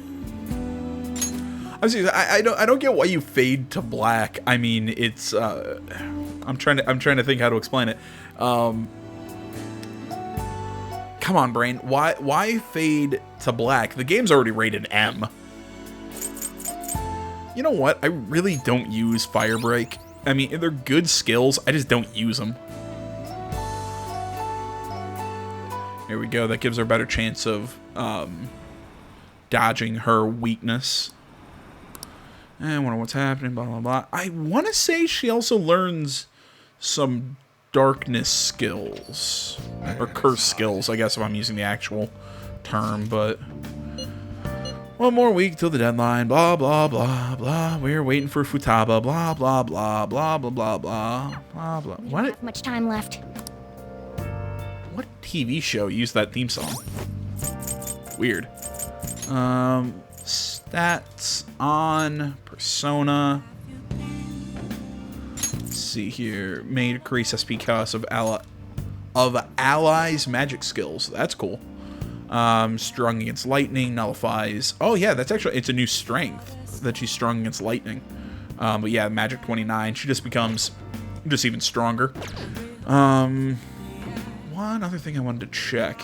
I don't get why you fade to black. I mean, it's I'm trying to think how to explain it. Come on, brain. Why fade to black? The game's already rated M. You know what? I really don't use Firebreak. I mean, they're good skills. I just don't use them. Here we go. That gives her a better chance of dodging her weakness. I wonder what's happening, blah, blah, blah. I want to say she also learns some darkness skills. Or curse skills, I guess, if I'm using the actual term, but... One more week till the deadline, blah, blah, blah, blah. We're waiting for Futaba, blah, blah, blah, blah, blah, blah, blah, blah, blah. We don't have much time left. What TV show used that theme song? Weird. Stats on Persona. Let's see here. May decrease SP cost of allies' magic skills. That's cool. Strong against lightning, nullifies. Oh yeah, that's actually, it's a new strength that she's strong against lightning. But yeah, magic 29. She just becomes just even stronger. One other thing I wanted to check.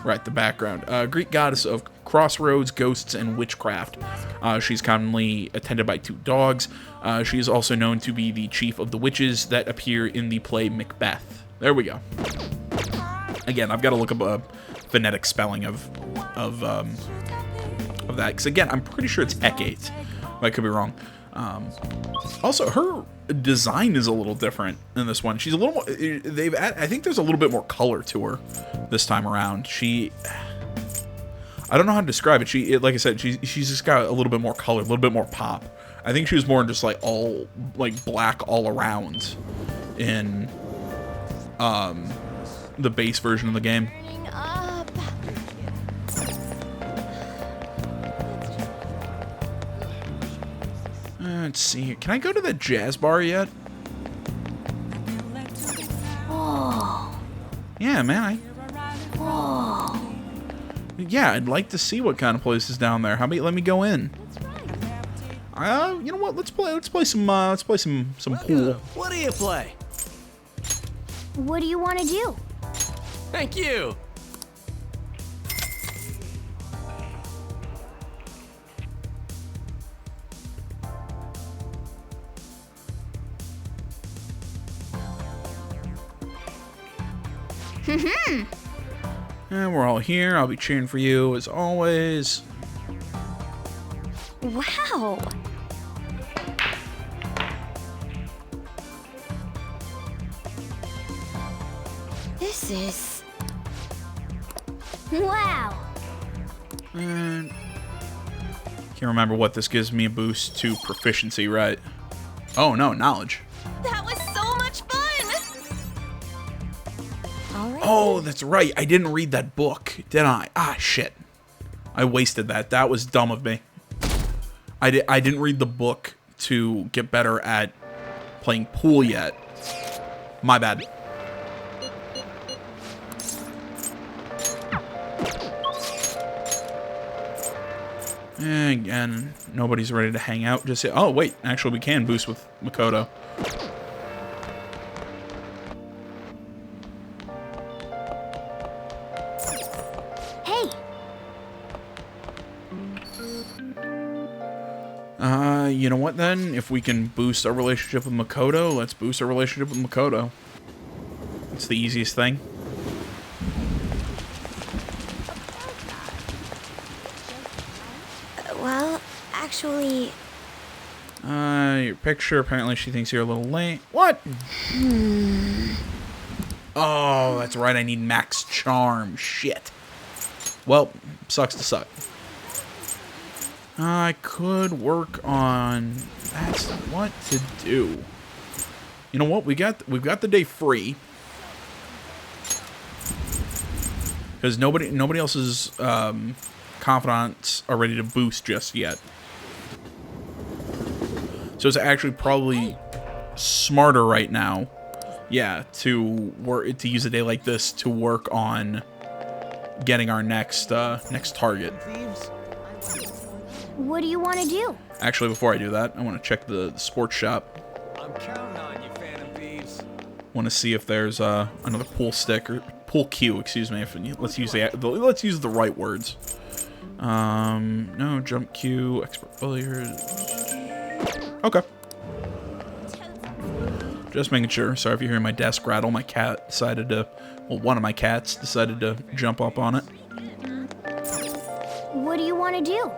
Right, the background. Greek goddess of crossroads, ghosts, and witchcraft. She's commonly attended by 2 dogs. She is also known to be the chief of the witches that appear in the play Macbeth. There we go. Again, I've got to look up a phonetic spelling of that, because again, I'm pretty sure it's Hecate. I could be wrong. Also, her design is a little different in this one. She's a little more. I think there's a little bit more color to her this time around. I don't know how to describe it. Like I said, she's just got a little bit more color, a little bit more pop. I think she was more just like all like black all around in the base version of the game. Up. Let's see here. Can I go to the jazz bar yet? Oh. Yeah, man. Oh. Yeah, I'd like to see what kind of place is down there. How about you let me go in? You know what? Let's play some pool. What do you play? What do you want to do? Thank you. And we're all here. I'll be cheering for you as always. Wow. This is... Wow. And can't remember what this gives me a boost to proficiency, right? Oh no, knowledge. That was so much fun! All right. Oh, that's right. I didn't read that book, did I? Ah, shit. I wasted that. That was dumb of me. I didn't read the book to get better at playing pool yet. My bad. And again, nobody's ready to hang out just yet. Oh, wait. Actually, we can boost with Makoto. Hey. You know what then? If we can boost our relationship with Makoto, let's boost our relationship with Makoto. It's the easiest thing. Well, actually... Your picture, apparently she thinks you're a little late. What? Oh, that's right, I need max charm. Shit. Well, sucks to suck. I could work on... That's what to do. You know what? We've got the day free. Because nobody else's confidants are ready to boost just yet. So it's actually probably smarter right now, yeah, to use a day like this to work on getting our next target. What do you want to do? Actually, before I do that, I want to check the sports shop. I'm counting on you, Phantom Thieves. Want to see if there's another pool stick or pool cue. Excuse me. Let's use the right words. No jump cue, expert billiards. Okay. Just making sure. Sorry if you're hearing my desk rattle. My cat decided to, well, one of my cats decided to jump up on it. What do you want to do?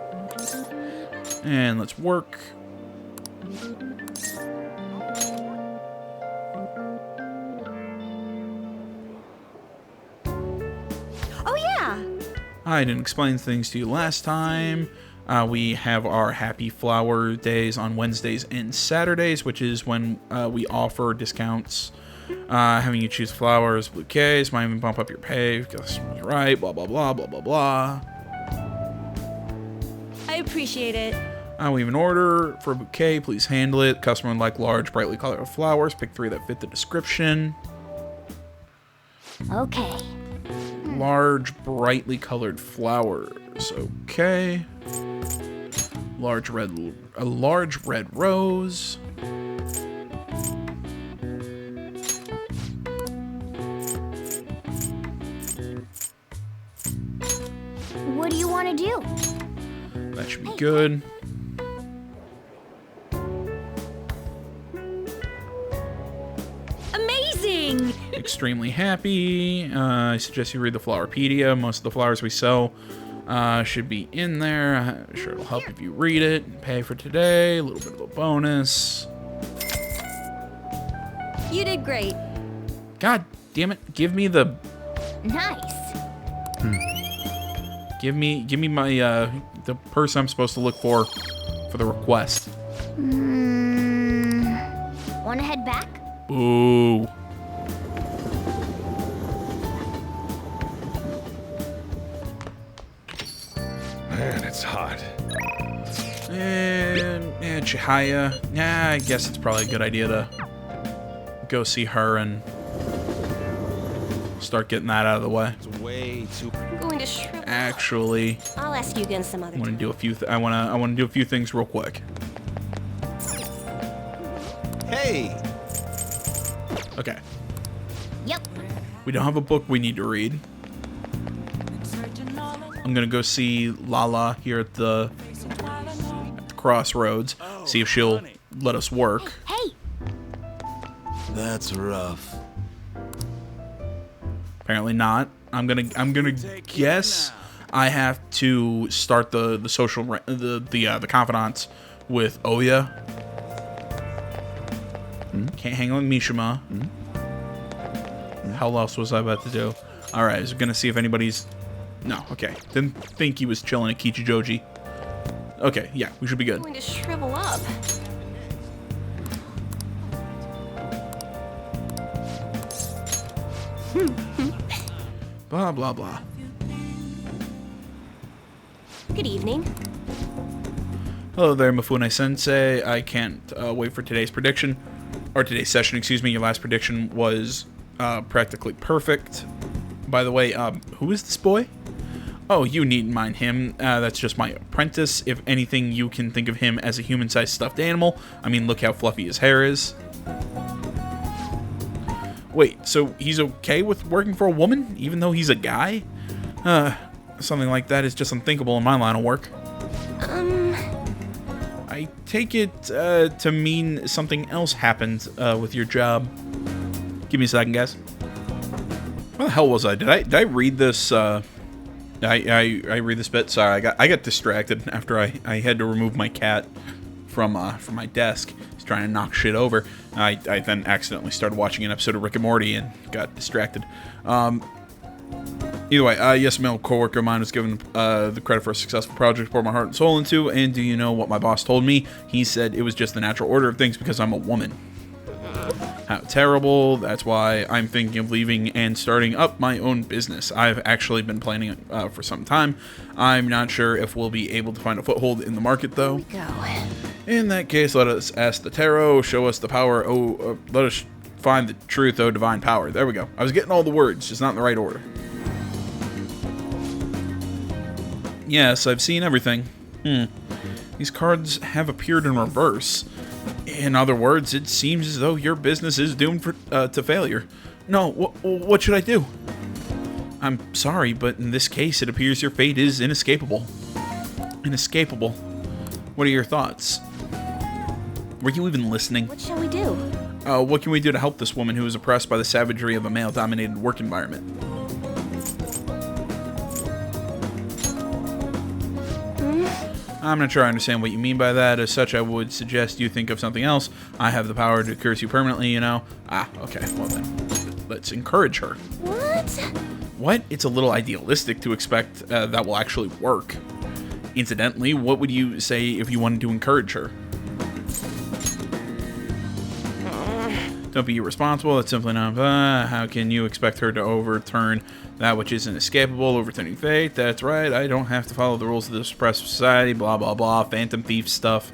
And let's work. Oh, yeah. I didn't explain things to you last time. We have our Happy Flower Days on Wednesdays and Saturdays, which is when we offer discounts. Having you choose flowers, bouquets, might even bump up your pay because you're right, blah, blah, blah, blah, blah, blah. I appreciate it. We have an order for a bouquet. Please handle it. Customer would like large, brightly colored flowers. Pick 3 that fit the description. Okay. Large, brightly colored flowers. Okay. A large red rose. What do you want to do? That should be good. Amazing! Extremely happy. I suggest you read the Flowerpedia. Most of the flowers we sell should be in there. I'm sure it'll help if you read it. Pay for today. A little bit of a bonus. You did great. God damn it. Give me the... Nice. Give me my, the person I'm supposed to look for the request. Want to head back? Ooh. it's hot. And Chihaya. Yeah, I guess it's probably a good idea to go see her and start getting that out of the way. It's way too. I'm going to shrivel. Actually, I'll ask you again some other I want to time. do a few. I want to do a few things real quick. Hey! Okay. Yep. We don't have a book we need to read. I'm gonna go see Lala here at the crossroads. See if she'll let us work. Hey, That's rough. Apparently not. I'm gonna guess I have to start the social the confidants with Oya. Can't hang on with Mishima. How else was I about to do? All right, I was gonna see if anybody's. No, okay. Didn't think he was chilling at Kichijoji. Okay, yeah, we should be good. I'm going to shrivel up. Blah blah blah. Good evening. Hello there, Mifune Sensei. I can't wait for today's prediction. Or today's session, excuse me. Your last prediction was practically perfect. By the way, who is this boy? Oh, you needn't mind him. That's just my apprentice. If anything, you can think of him as a human-sized stuffed animal. I mean, look how fluffy his hair is. Wait, so he's okay with working for a woman, even though he's a guy? Something like that is just unthinkable in my line of work. I take it to mean something else happened with your job. Give me a second, guys. Where the hell was I? Did I read this? I read this bit. Sorry, I got distracted after I had to remove my cat from my desk. He's trying to knock shit over. I then accidentally started watching an episode of Rick and Morty and got distracted. Either way, yes, a male coworker of mine was given the credit for a successful project to pour my heart and soul into, and do you know what my boss told me? He said it was just the natural order of things because I'm a woman. How terrible. That's why I'm thinking of leaving and starting up my own business. I've actually been planning it for some time. I'm not sure if we'll be able to find a foothold in the market, though. Go. In that case, let us ask the tarot, show us the power, let us find the truth, oh divine power. There we go. I was getting all the words, just not in the right order. Yes, I've seen everything. These cards have appeared in reverse. In other words, it seems as though your business is doomed to failure. No, what should I do? I'm sorry, but in this case, it appears your fate is inescapable. Inescapable. What are your thoughts? Were you even listening? What shall we do? What can we do to help this woman who is oppressed by the savagery of a male-dominated work environment? I'm not sure I understand what you mean by that. As such, I would suggest you think of something else. I have the power to curse you permanently, you know? Okay. Well then, let's encourage her. What? What? It's a little idealistic to expect that will actually work. Incidentally, what would you say if you wanted to encourage her? Don't be irresponsible. That's simply not. How can you expect her to overturn that which is inescapable, overturning fate? That's right. I don't have to follow the rules of this oppressive society. Blah, blah, blah. Phantom thief stuff.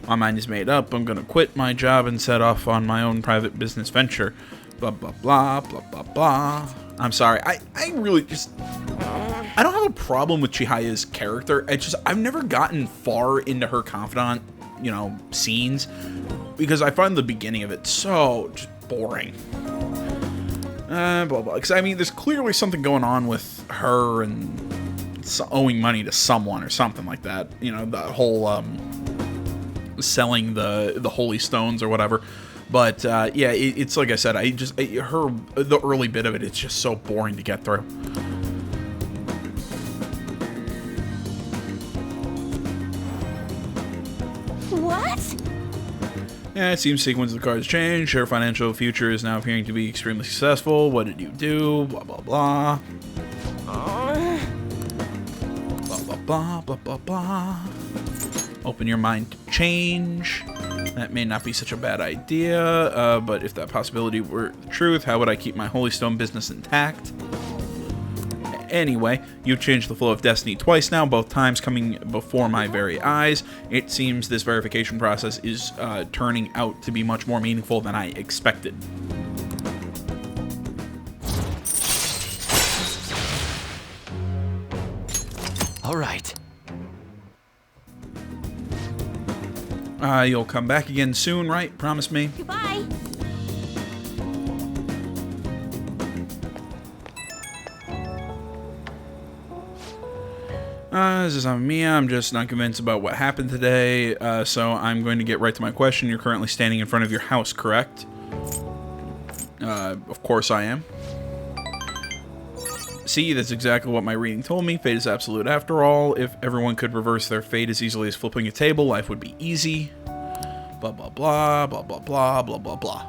My mind is made up. I'm going to quit my job and set off on my own private business venture. Blah, blah, blah, blah, blah, blah. I'm sorry. I really just... I don't have a problem with Chihaya's character. I've never gotten far into her confidant, scenes. Because I find the beginning of it so just boring. Blah, blah. Because, there's clearly something going on with her and owing money to someone or something like that. The whole selling the holy stones or whatever. But, yeah, it's like I said, the early bit of it, it's just so boring to get through. What? Yeah, it seems sequence of the cards changed. Her financial future is now appearing to be extremely successful. What did you do? Blah, blah, blah. Blah, blah, blah, blah, blah, blah. Open your mind to change. That may not be such a bad idea, but if that possibility were the truth, how would I keep my Holy Stone business intact? Anyway, you've changed the flow of destiny twice now, both times coming before my very eyes. It seems this verification process is turning out to be much more meaningful than I expected. All right. You'll come back again soon, right? Promise me? Goodbye. This is Mia. I'm just not convinced about what happened today, so I'm going to get right to my question. You're currently standing in front of your house, correct? Of course I am. See, that's exactly what my reading told me. Fate is absolute after all. If everyone could reverse their fate as easily as flipping a table, life would be easy. Blah, blah, blah, blah, blah, blah, blah, blah, blah.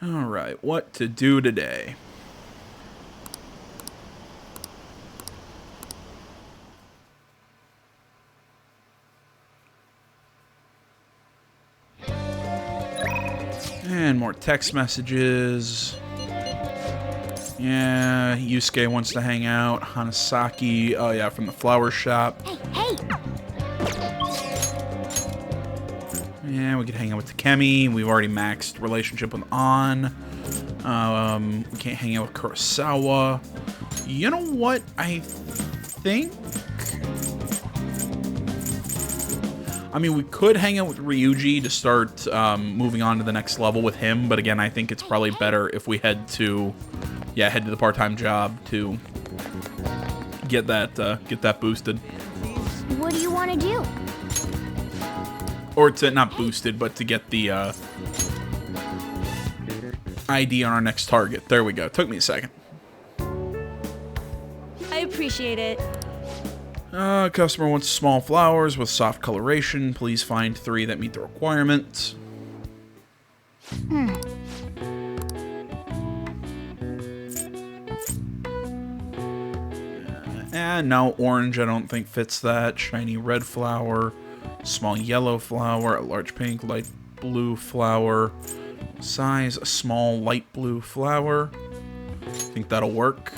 Alright, what to do today? And more text messages. Yeah, Yusuke wants to hang out. Hanasaki, oh yeah, from the flower shop. Hey! Yeah, we could hang out with Takemi. We've already maxed relationship with An. We can't hang out with Kurosawa. You know what? I think... I mean, we could hang out with Ryuji to start moving on to the next level with him, but again, I think it's probably better if we head to the part-time job to get that boosted. What do you want to do? Or to not boosted, but to get the ID on our next target. There we go. Took me a second. I appreciate it. Customer wants small flowers with soft coloration. Please find 3 that meet the requirements. And no, orange I don't think fits that. Shiny red flower, small yellow flower, a large pink, light blue flower. Size, a small light blue flower. I think that'll work.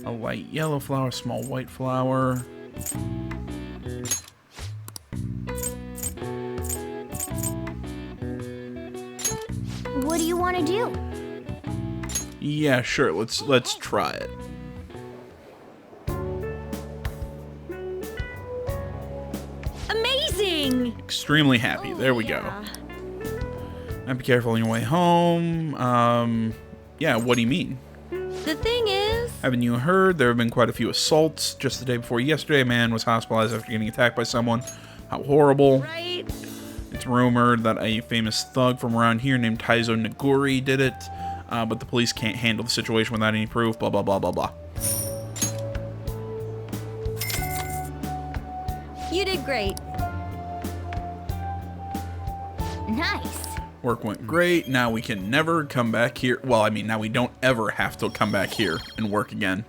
A light yellow flower, small white flower. What do you want to do? Yeah, sure. Let's try it. Amazing! Extremely happy. There we go. And be careful on your way home. Yeah, what do you mean? The thing is... Haven't you heard? There have been quite a few assaults. Just the day before yesterday, a man was hospitalized after getting attacked by someone. How horrible. Right? It's rumored that a famous thug from around here named Taizo Naguri did it, but the police can't handle the situation without any proof, blah, blah, blah, blah, blah. You did great. Nice. Work went great. Now we can never come back here. Well, I mean, now we don't ever have to come back here and work again.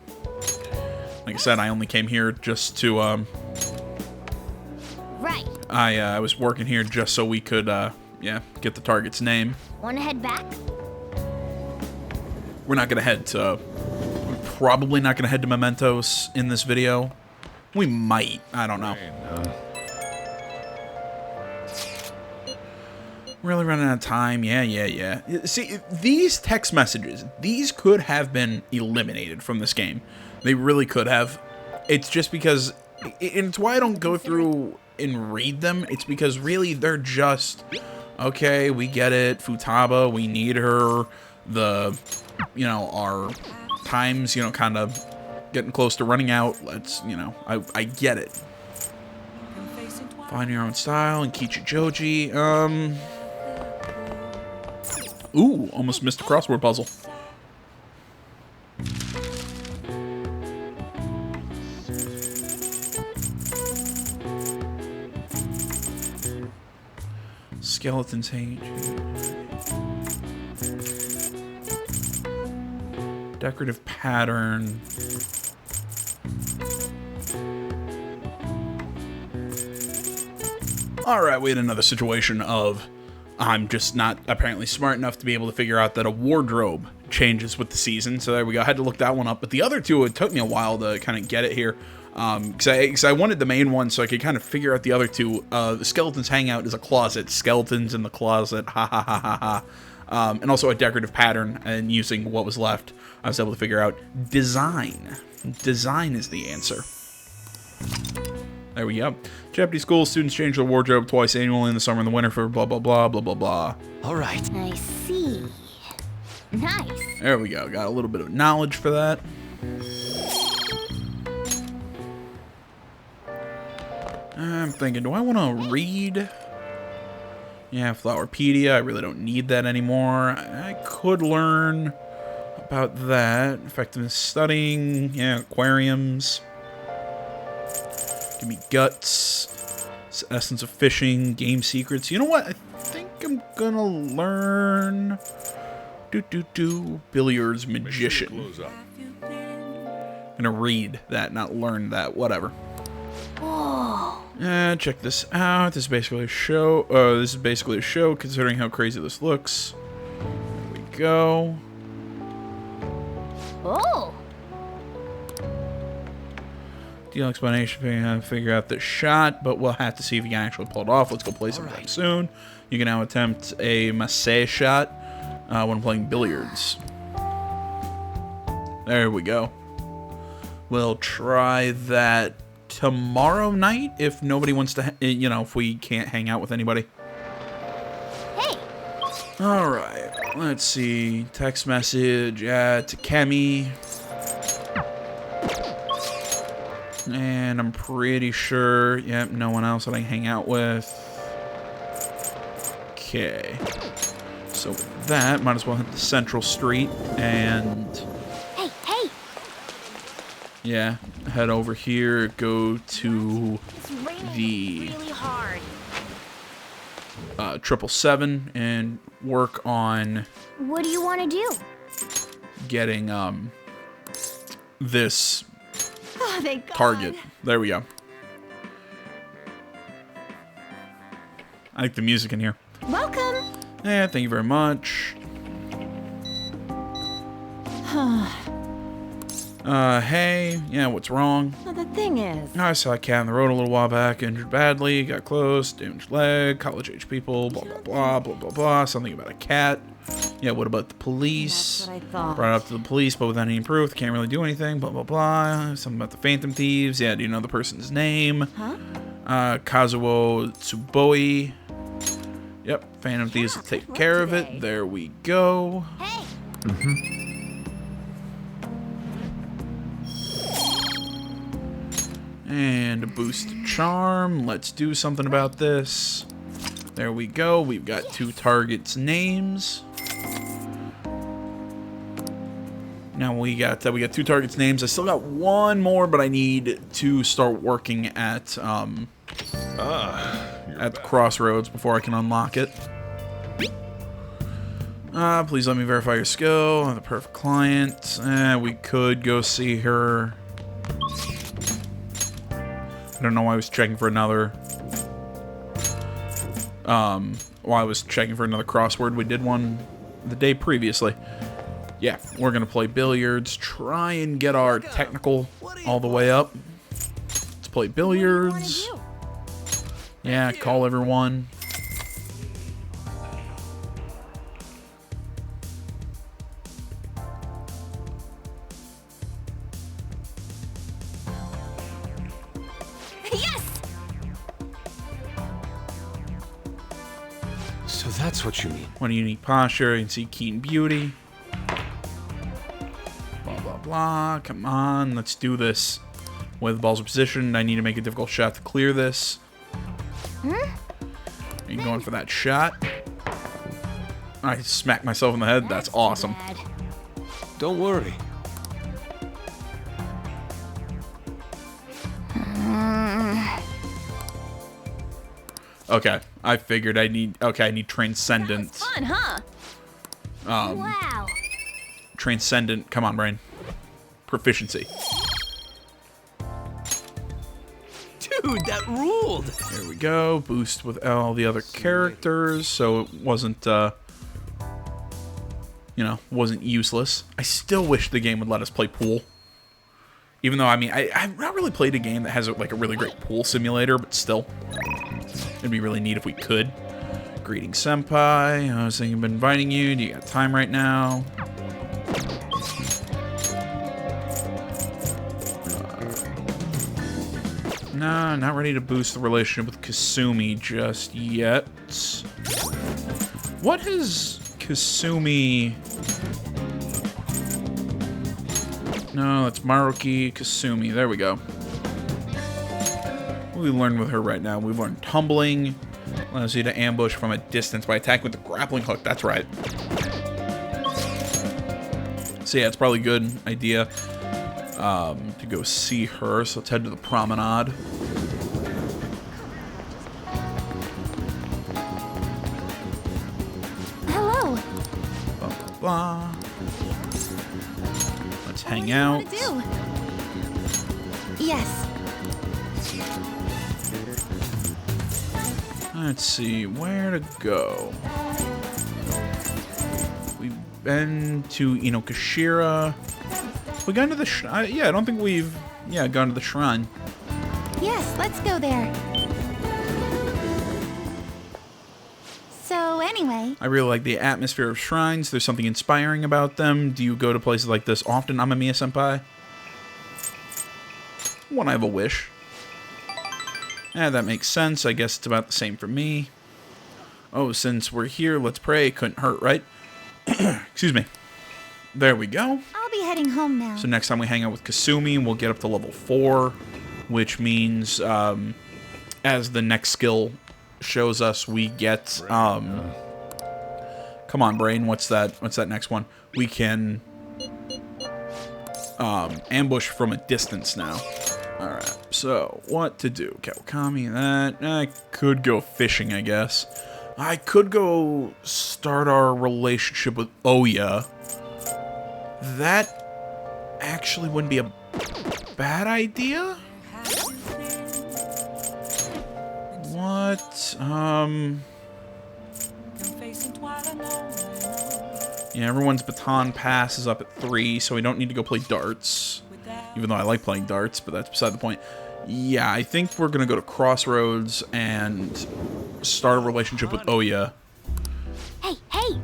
Like I said, I only came here just to, Right. I was working here just so we could, yeah, get the target's name. Want to head back? We're not gonna head to, we're probably not gonna head to Mementos in this video. We might, I don't know. Really running out of time. Yeah. See, these text messages, these could have been eliminated from this game. They really could have. It's just because, and it's why I don't go through and read them. It's because really they're just, okay, we get it. Futaba, we need her. Our time's, kind of getting close to running out. Let's, I get it. Find your own style and Kichijoji. Ooh, almost missed a crossword puzzle. Skeletons hate. Decorative pattern. Alright, we had another situation of I'm just not apparently smart enough to be able to figure out that a wardrobe changes with the season. So there we go. I had to look that one up. But the other two, it took me a while to kind of get it here. Because I wanted the main one so I could kind of figure out the other two. The Skeleton's Hangout is a closet. Skeletons in the closet. Ha ha ha ha ha. And also a decorative pattern. And using what was left, I was able to figure out design. Design is the answer. There we go. Japanese school students change their wardrobe twice annually in the summer and the winter for blah, blah, blah, blah, blah, blah. All right. I see. Nice. There we go. Got a little bit of knowledge for that. I'm thinking, do I want to read? Yeah, Flowerpedia. I really don't need that anymore. I could learn about that. Effectiveness studying. Yeah, aquariums. Give me guts. Essence of fishing. Game secrets. You know what? I think I'm gonna learn. Billiards magician. Close up. I'm gonna read that, not learn that. Whatever. Whoa. Check this out. This is basically a show. This is basically a show, considering how crazy this looks. There we go. Oh. Deal explanation. Figure out the shot, but we'll have to see if you can actually pull it off. Let's go play sometime soon. You can now attempt a masse shot when playing billiards. There we go. We'll try that tomorrow night if nobody wants to, you know, if we can't hang out with anybody. Hey. All right. Let's see. Text message at Kemi. And I'm pretty sure, yep, no one else that I can hang out with. Okay. So with that, might as well hit the Central Street and, Hey, hey. yeah, head over here, go to It's raining the really hard. 777 and work on What do you want to do? getting this Oh, thank God. target. There we go. I like the music in here. Welcome. Yeah, thank you very much. Hey, yeah, what's wrong? Well, the thing is, I saw a cat on the road a little while back, injured badly, got close, damaged leg, college-age people, blah, blah, blah, blah, blah, blah, something about a cat. Yeah, what about the police? that's what I thought. Brought it up to the police, but without any proof, can't really do anything, blah, blah, blah. Something about the Phantom Thieves. Yeah, do you know the person's name? Huh? Kazuo Tsuboi. Yep, Phantom Thieves will take care of it. There we go. Hey. And a boosted charm. Let's do something about this. There we go. We've got two targets' names. Now we got two targets' names. I still got one more, but I need to start working at the crossroads before I can unlock it. Please let me verify your skill. The perfect client. We could go see her. I don't know why I was checking for another. While I was checking for another crossword. We did one the day previously. Yeah, we're gonna play billiards. Try and get our technical all the way up. Let's play billiards. Yeah, call everyone. Yes! So that's what you mean. One unique posture. You can see keen beauty. Blah, blah, blah. Come on, let's do this. Way the balls are positioned. I need to make a difficult shot to clear this. Are you going for that shot? I smacked myself in the head. That's awesome. Bad. Don't worry. Okay, I figured I need transcendence. Fun, huh? Wow. Transcendent. Come on, brain. Proficiency. Dude, that ruled! There we go. Boost with all the other characters, so it wasn't, wasn't useless. I still wish the game would let us play pool. Even though, I mean, I've not really played a game that has, like, a really great pool simulator, but still. It'd be really neat if we could. Greetings, Senpai. I was thinking of inviting you. Do you got time right now? Nah, not ready to boost the relationship with Kasumi just yet. What has Kasumi... No, it's Maruki Kasumi. There we go. What we learned with her right now? We've learned tumbling. Allows you to ambush from a distance by attacking with the grappling hook. That's right. So yeah, it's probably a good idea to go see her. So let's head to the promenade. Hello. Blah, blah, blah. Let's hang out. What do you want to do? Yes. Let's see, where to go? We've been to Inokashira. We gone to the shrine? Yeah, I don't think we've gone to the shrine. Yes, let's go there. So anyway, I really like the atmosphere of shrines. There's something inspiring about them. Do you go to places like this often, Amamiya-senpai? When I have a wish. That makes sense. I guess it's about the same for me. Oh, since we're here, let's pray. Couldn't hurt, right? Excuse me. There we go. I'll be heading home now. So next time we hang out with Kasumi, we'll get up to level 4, which means as the next skill shows us, we get come on, brain. What's that next one? We can ambush from a distance now. Alright, so what to do? Kawakami, that. I could go fishing, I guess. I could go start our relationship with Oya. That actually wouldn't be a bad idea. What? Yeah, everyone's baton pass is up at 3, so we don't need to go play darts. Even though I like playing darts, but that's beside the point. Yeah, I think we're gonna go to Crossroads and start a relationship with Oya. Hey, hey!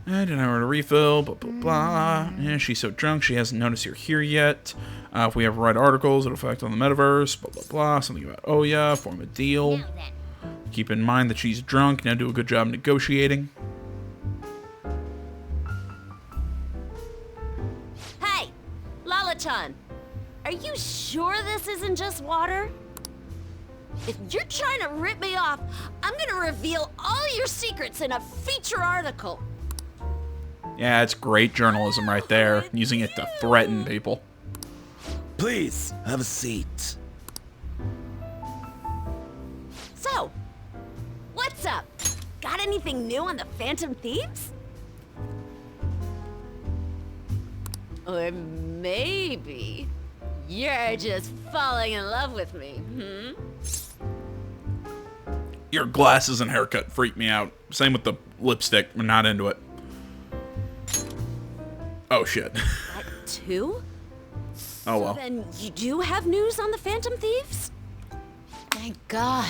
I didn't have her to refill, blah, blah, blah. Yeah, she's so drunk, she hasn't noticed you're here yet. If we have right articles, it'll affect on the metaverse, blah, blah, blah. Something about Oya, form a deal. Keep in mind that she's drunk, now do a good job negotiating. Hey, Lala-chan, are you sure this isn't just water? If you're trying to rip me off, I'm gonna reveal all your secrets in a feature article. Yeah, it's great journalism right there, using it to threaten people. Please, have a seat. So, what's up? Got anything new on the Phantom Thieves? Or maybe you're just falling in love with me, Your glasses and haircut freak me out. Same with the lipstick, I'm not into it. Oh shit. That too? Oh well. Then you do have news on the Phantom Thieves? Thank God.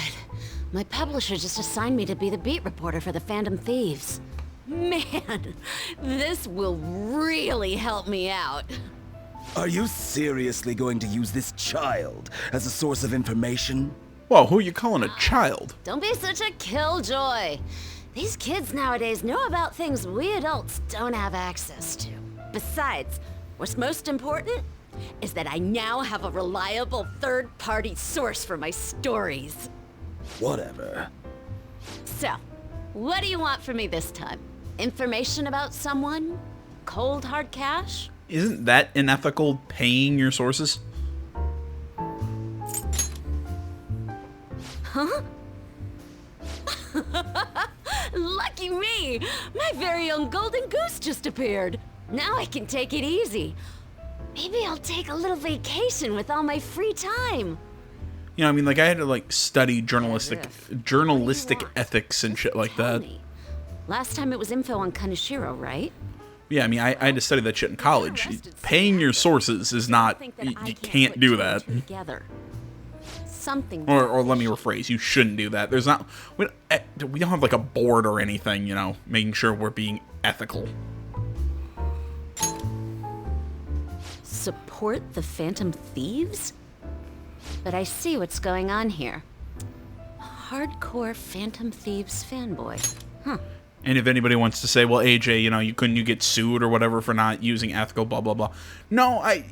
My publisher just assigned me to be the beat reporter for the Phantom Thieves. Man, this will really help me out. Are you seriously going to use this child as a source of information? Whoa, who are you calling a child? Don't be such a killjoy. These kids nowadays know about things we adults don't have access to. Besides, what's most important is that I now have a reliable third-party source for my stories. Whatever. So, what do you want from me this time? Information about someone? Cold hard cash? Isn't that unethical, paying your sources? Huh? Lucky me! My very own golden goose just appeared. Now I can take it easy. Maybe I'll take a little vacation with all my free time. You know, I mean, like, I had to, like, study journalistic ethics and shit like Tell that. me. Last time it was info on Kaneshiro, right? Yeah, I mean, I had to study that shit in college. Paying your sources is not, you can't do that. Together. Something. Or let me rephrase, you shouldn't do that. There's not, we don't have like a board or anything, you know, making sure we're being ethical. Support the Phantom Thieves? But I see what's going on here. Hardcore Phantom Thieves fanboy. Huh. And if anybody wants to say, well, AJ, you know, you get sued or whatever for not using ethical blah, blah, blah. No, I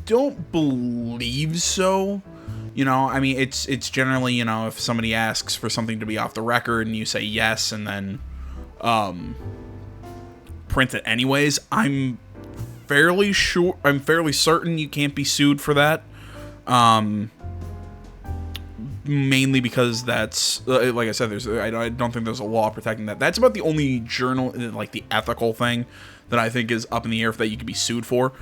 don't believe so. You know, I mean, it's generally, you know, if somebody asks for something to be off the record and you say yes and then print it anyways, I'm fairly certain you can't be sued for that. Mainly because that's, like I said, I don't think there's a law protecting that. That's about the only like the ethical thing that I think is up in the air that you could be sued for.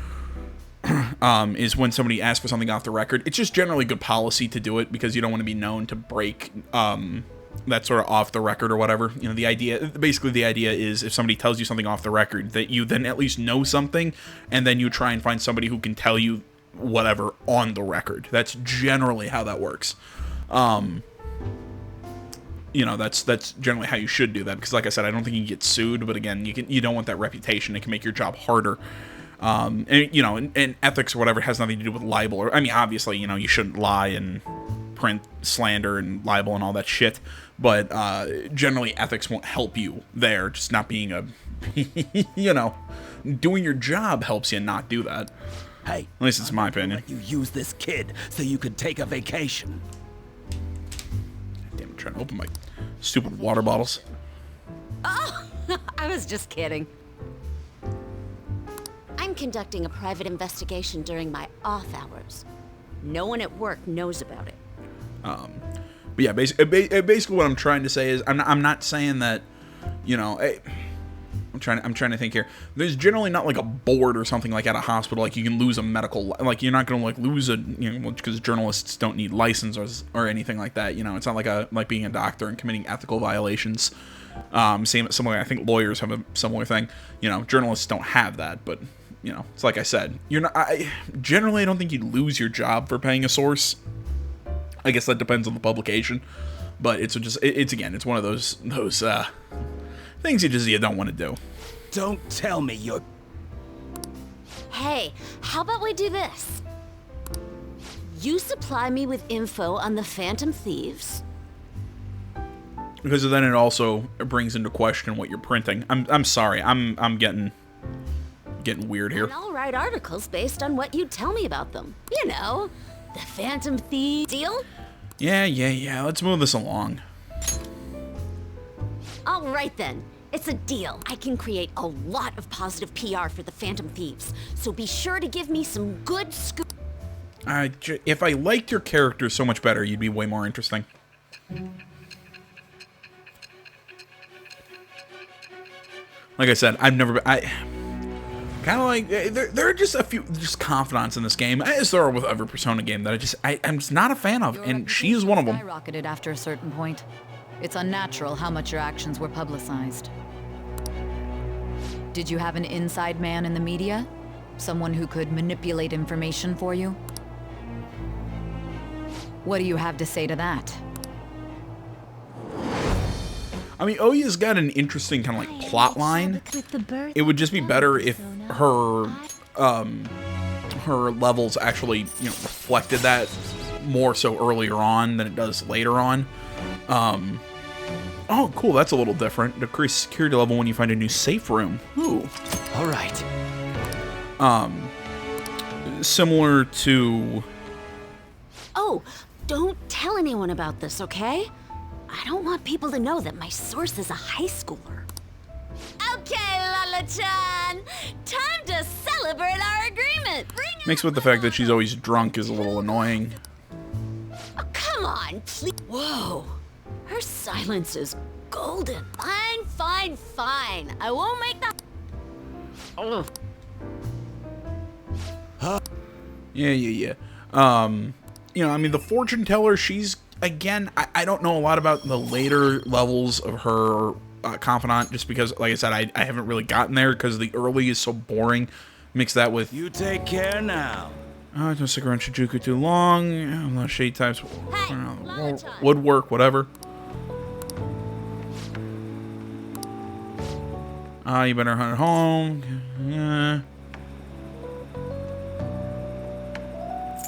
Is when somebody asks for something off the record. It's just generally good policy to do it because you don't want to be known to break that sort of off the record or whatever. You know, the idea is if somebody tells you something off the record, that you then at least know something, and then you try and find somebody who can tell you whatever on the record. That's generally how that works. You know, that's generally how you should do that, because like I said, I don't think you can get sued, but again, you don't want that reputation. It can make your job harder. And you know, and ethics or whatever has nothing to do with libel. Or, I mean, obviously, you know, you shouldn't lie and print slander and libel and all that shit, but generally ethics won't help you there. Just not being a, you know, doing your job helps you not do that. Hey, at least it's my opinion. You use this kid so you could take a vacation. Damn, I'm trying to open my stupid water bottles. Oh, I was just kidding. I'm conducting a private investigation during my off hours. No one at work knows about it. But yeah, basically what I'm trying to say is, I'm not saying that, you know, I'm trying to think here. There's generally not like a board or something like at a hospital, like you can lose a medical, like you're not going to like lose a, you know, because journalists don't need license or anything like that. You know, it's not like being a doctor and committing ethical violations. Similar, I think lawyers have a similar thing. You know, journalists don't have that, but you know, it's like I said, you're not. Generally, I don't think you'd lose your job for paying a source. I guess that depends on the publication, but it's one of those things you don't want to do. Don't tell me you're... Hey, how about we do this? You supply me with info on the Phantom Thieves. Because then it also brings into question what you're printing. I'm sorry, I'm getting weird here. And I'll write articles based on what you tell me about them. You know, the Phantom Thieves deal? Yeah. Let's move this along. All right then. It's a deal. I can create a lot of positive PR for the Phantom Thieves, so be sure to give me some good scoop. If I liked your character so much better, you'd be way more interesting. Like I said, I've never been... kind of like... There are just a few confidants in this game, as there are with every Persona game, that I'm just not a fan of, and she is one of them. Skyrocketed after a certain point. It's unnatural how much your actions were publicized. Did you have an inside man in the media? Someone who could manipulate information for you? What do you have to say to that? I mean, Ouya's got an interesting kind of like plot line. It would just be better if her levels actually, you know, reflected that more so earlier on than it does later on. Oh, cool. That's a little different. Decrease security level when you find a new safe room. Ooh. All right. Similar to... Oh, don't tell anyone about this, okay? I don't want people to know that my source is a high schooler. Okay, Lala-chan. Time to celebrate our agreement. Mixed with the fact that she's always drunk is a little annoying. Oh, come on, please. Whoa. Her silence is golden. Fine, fine, fine. I won't make the... Oh. Yeah. You know, I mean, the fortune teller, she's, again, I don't know a lot about the later levels of her confidant, just because, like I said, I haven't really gotten there because the early is so boring. Mix that with... You take care now. Don't stick around Shinjuku too long. A lot of shade types. Hey, Lana-chan. Woodwork, whatever. You better hunt home.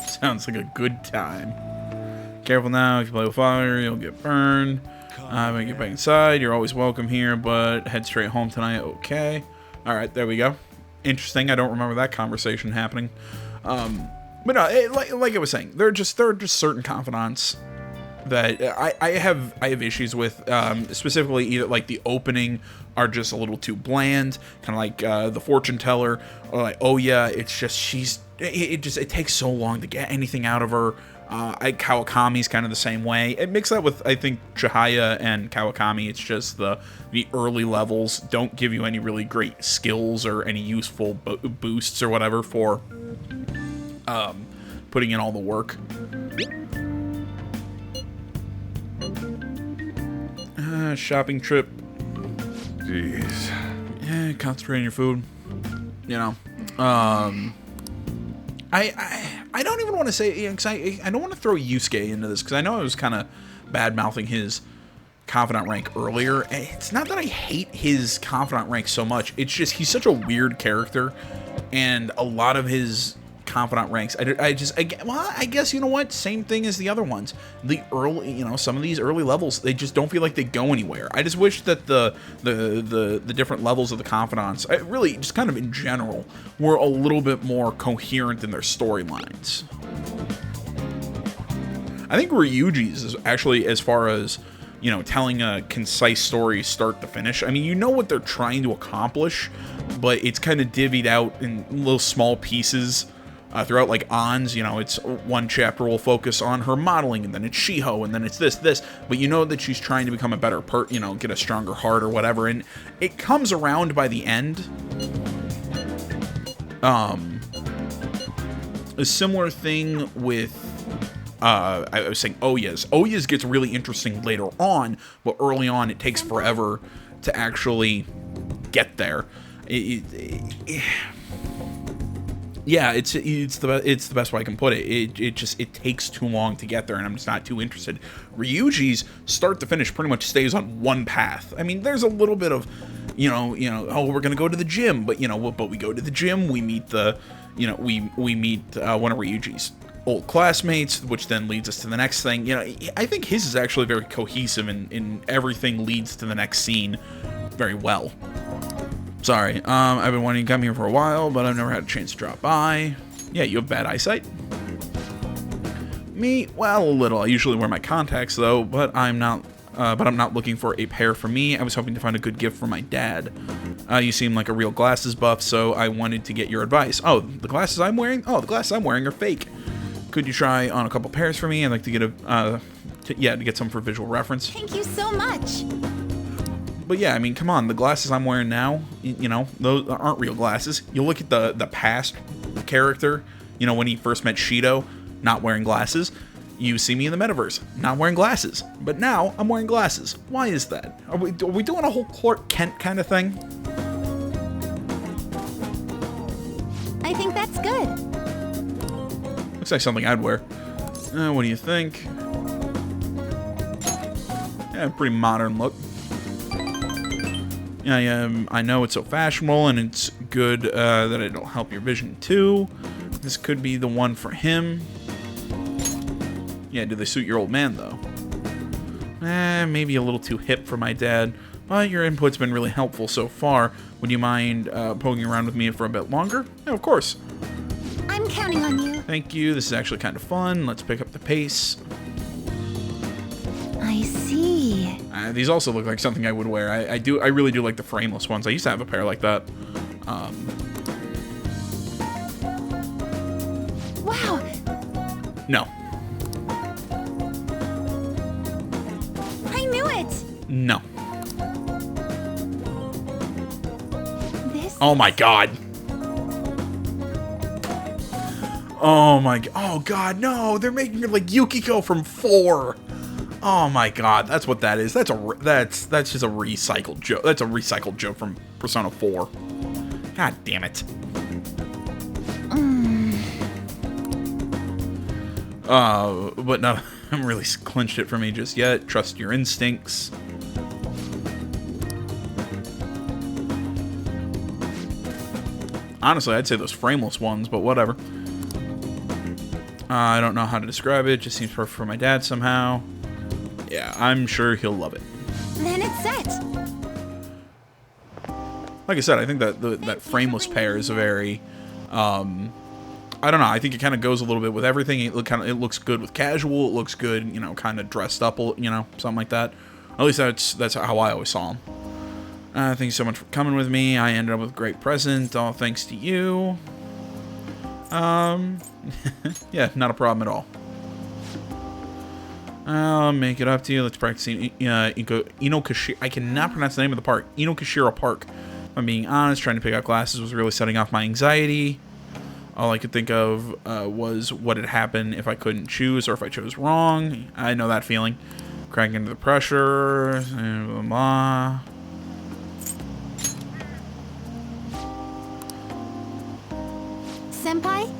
Sounds like a good time. Careful now, if you play with fire, you'll get burned. When you get back inside, you're always welcome here, but head straight home tonight, okay? Alright, there we go. Interesting, I don't remember that conversation happening. But no, like I was saying, there are just certain confidants that I have issues with, specifically either like the opening are just a little too bland, kind of like the fortune teller, or like, oh yeah, it's just it takes so long to get anything out of her. Kawakami's kind of the same way. It mixed that with, I think, Chihaya and Kawakami. It's just the early levels don't give you any really great skills or any useful boosts or whatever for putting in all the work. Shopping trip. Jeez. Yeah, concentrate on your food. You know. I don't even want to say, because I don't want to throw Yusuke into this, because I know I was kind of bad-mouthing his confidant rank earlier. It's not that I hate his confidant rank so much, it's just he's such a weird character, and a lot of his confidant ranks, I guess, you know what, same thing as the other ones. The early, you know, some of these early levels, they just don't feel like they go anywhere. I just wish that the different levels of the confidants, really just kind of in general, were a little bit more coherent in their storylines. I think Ryuji's is actually, as far as, you know, telling a concise story start to finish, I mean, you know what they're trying to accomplish, but it's kind of divvied out in little small pieces throughout. Like Ann's, you know, it's one chapter will focus on her modeling, and then it's Shiho, and then it's this, but you know that she's trying to become a better you know, get a stronger heart or whatever, and it comes around by the end. A similar thing with, I was saying Oya's. Oya's gets really interesting later on, but early on it takes forever to actually get there. Yeah, it's the best way I can put it. It takes too long to get there, and I'm just not too interested. Ryuji's start to finish pretty much stays on one path. I mean, there's a little bit of, you know, oh, we're gonna go to the gym, but you know, we go to the gym, we meet we meet one of Ryuji's old classmates, which then leads us to the next thing. You know, I think his is actually very cohesive, and everything leads to the next scene very well. Sorry, I've been wanting to come here for a while, but I've never had a chance to drop by. Yeah, you have bad eyesight? Me? Well, a little. I usually wear my contacts, though, but I'm not looking for a pair for me. I was hoping to find a good gift for my dad. You seem like a real glasses buff, so I wanted to get your advice. Oh, the glasses I'm wearing? Oh, the glasses I'm wearing are fake. Could you try on a couple pairs for me? I'd like to get to get some for visual reference. Thank you so much. But yeah, I mean, come on, the glasses I'm wearing now, you know, those aren't real glasses. You look at the past character, you know, when he first met Shido, not wearing glasses. You see me in the metaverse, not wearing glasses. But now, I'm wearing glasses. Why is that? Are we doing a whole Clark Kent kind of thing? I think that's good. Looks like something I'd wear. What do you think? Yeah, pretty modern look. I know it's so fashionable, and it's good that it'll help your vision too. This could be the one for him. Yeah, do they suit your old man, though? Maybe a little too hip for my dad, but your input's been really helpful so far. Would you mind poking around with me for a bit longer? Yeah, of course. I'm counting on you. Thank you. This is actually kind of fun. Let's pick up the pace. I see. These also look like something I would wear. I really do like the frameless ones. I used to have a pair like that. Wow. No. I knew it. No. Oh my god. Oh my god. Oh god, no. They're making her like Yukiko from 4. Oh my god, that's what that is. That's just a recycled joke. That's a recycled joke from Persona 4. God damn it. But no, I haven't really clinched it for me just yet. Trust your instincts. Honestly, I'd say those frameless ones, but whatever. I don't know how to describe it. It just seems perfect for my dad somehow. Yeah, I'm sure he'll love it. Then it's set. Like I said, I think that that frameless pair is a very, I don't know. I think it kind of goes a little bit with everything. It looks good with casual. It looks good, you know, kind of dressed up, you know, something like that. At least that's how I always saw him. Thank you so much for coming with me. I ended up with a great present, all thanks to you. Yeah, not a problem at all. I'll make it up to you. Let's practice Inokashira. I cannot pronounce the name of the park. Inokashira Park. If I'm being honest, trying to pick out classes was really setting off my anxiety. All I could think of was what had happened if I couldn't choose or if I chose wrong. I know that feeling. Cracking into the pressure. Blah, blah, blah. Senpai?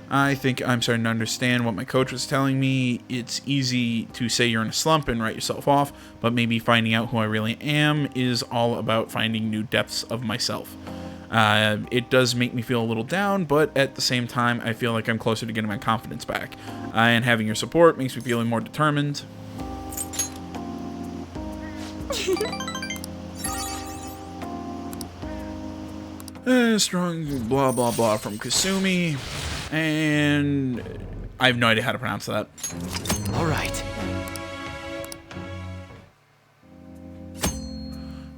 I think I'm starting to understand what my coach was telling me. It's easy to say you're in a slump and write yourself off, but maybe finding out who I really am is all about finding new depths of myself. It does make me feel a little down, but at the same time, I feel like I'm closer to getting my confidence back. And having your support makes me feel more determined. Strong blah blah blah from Kasumi. And I have no idea how to pronounce that. All right.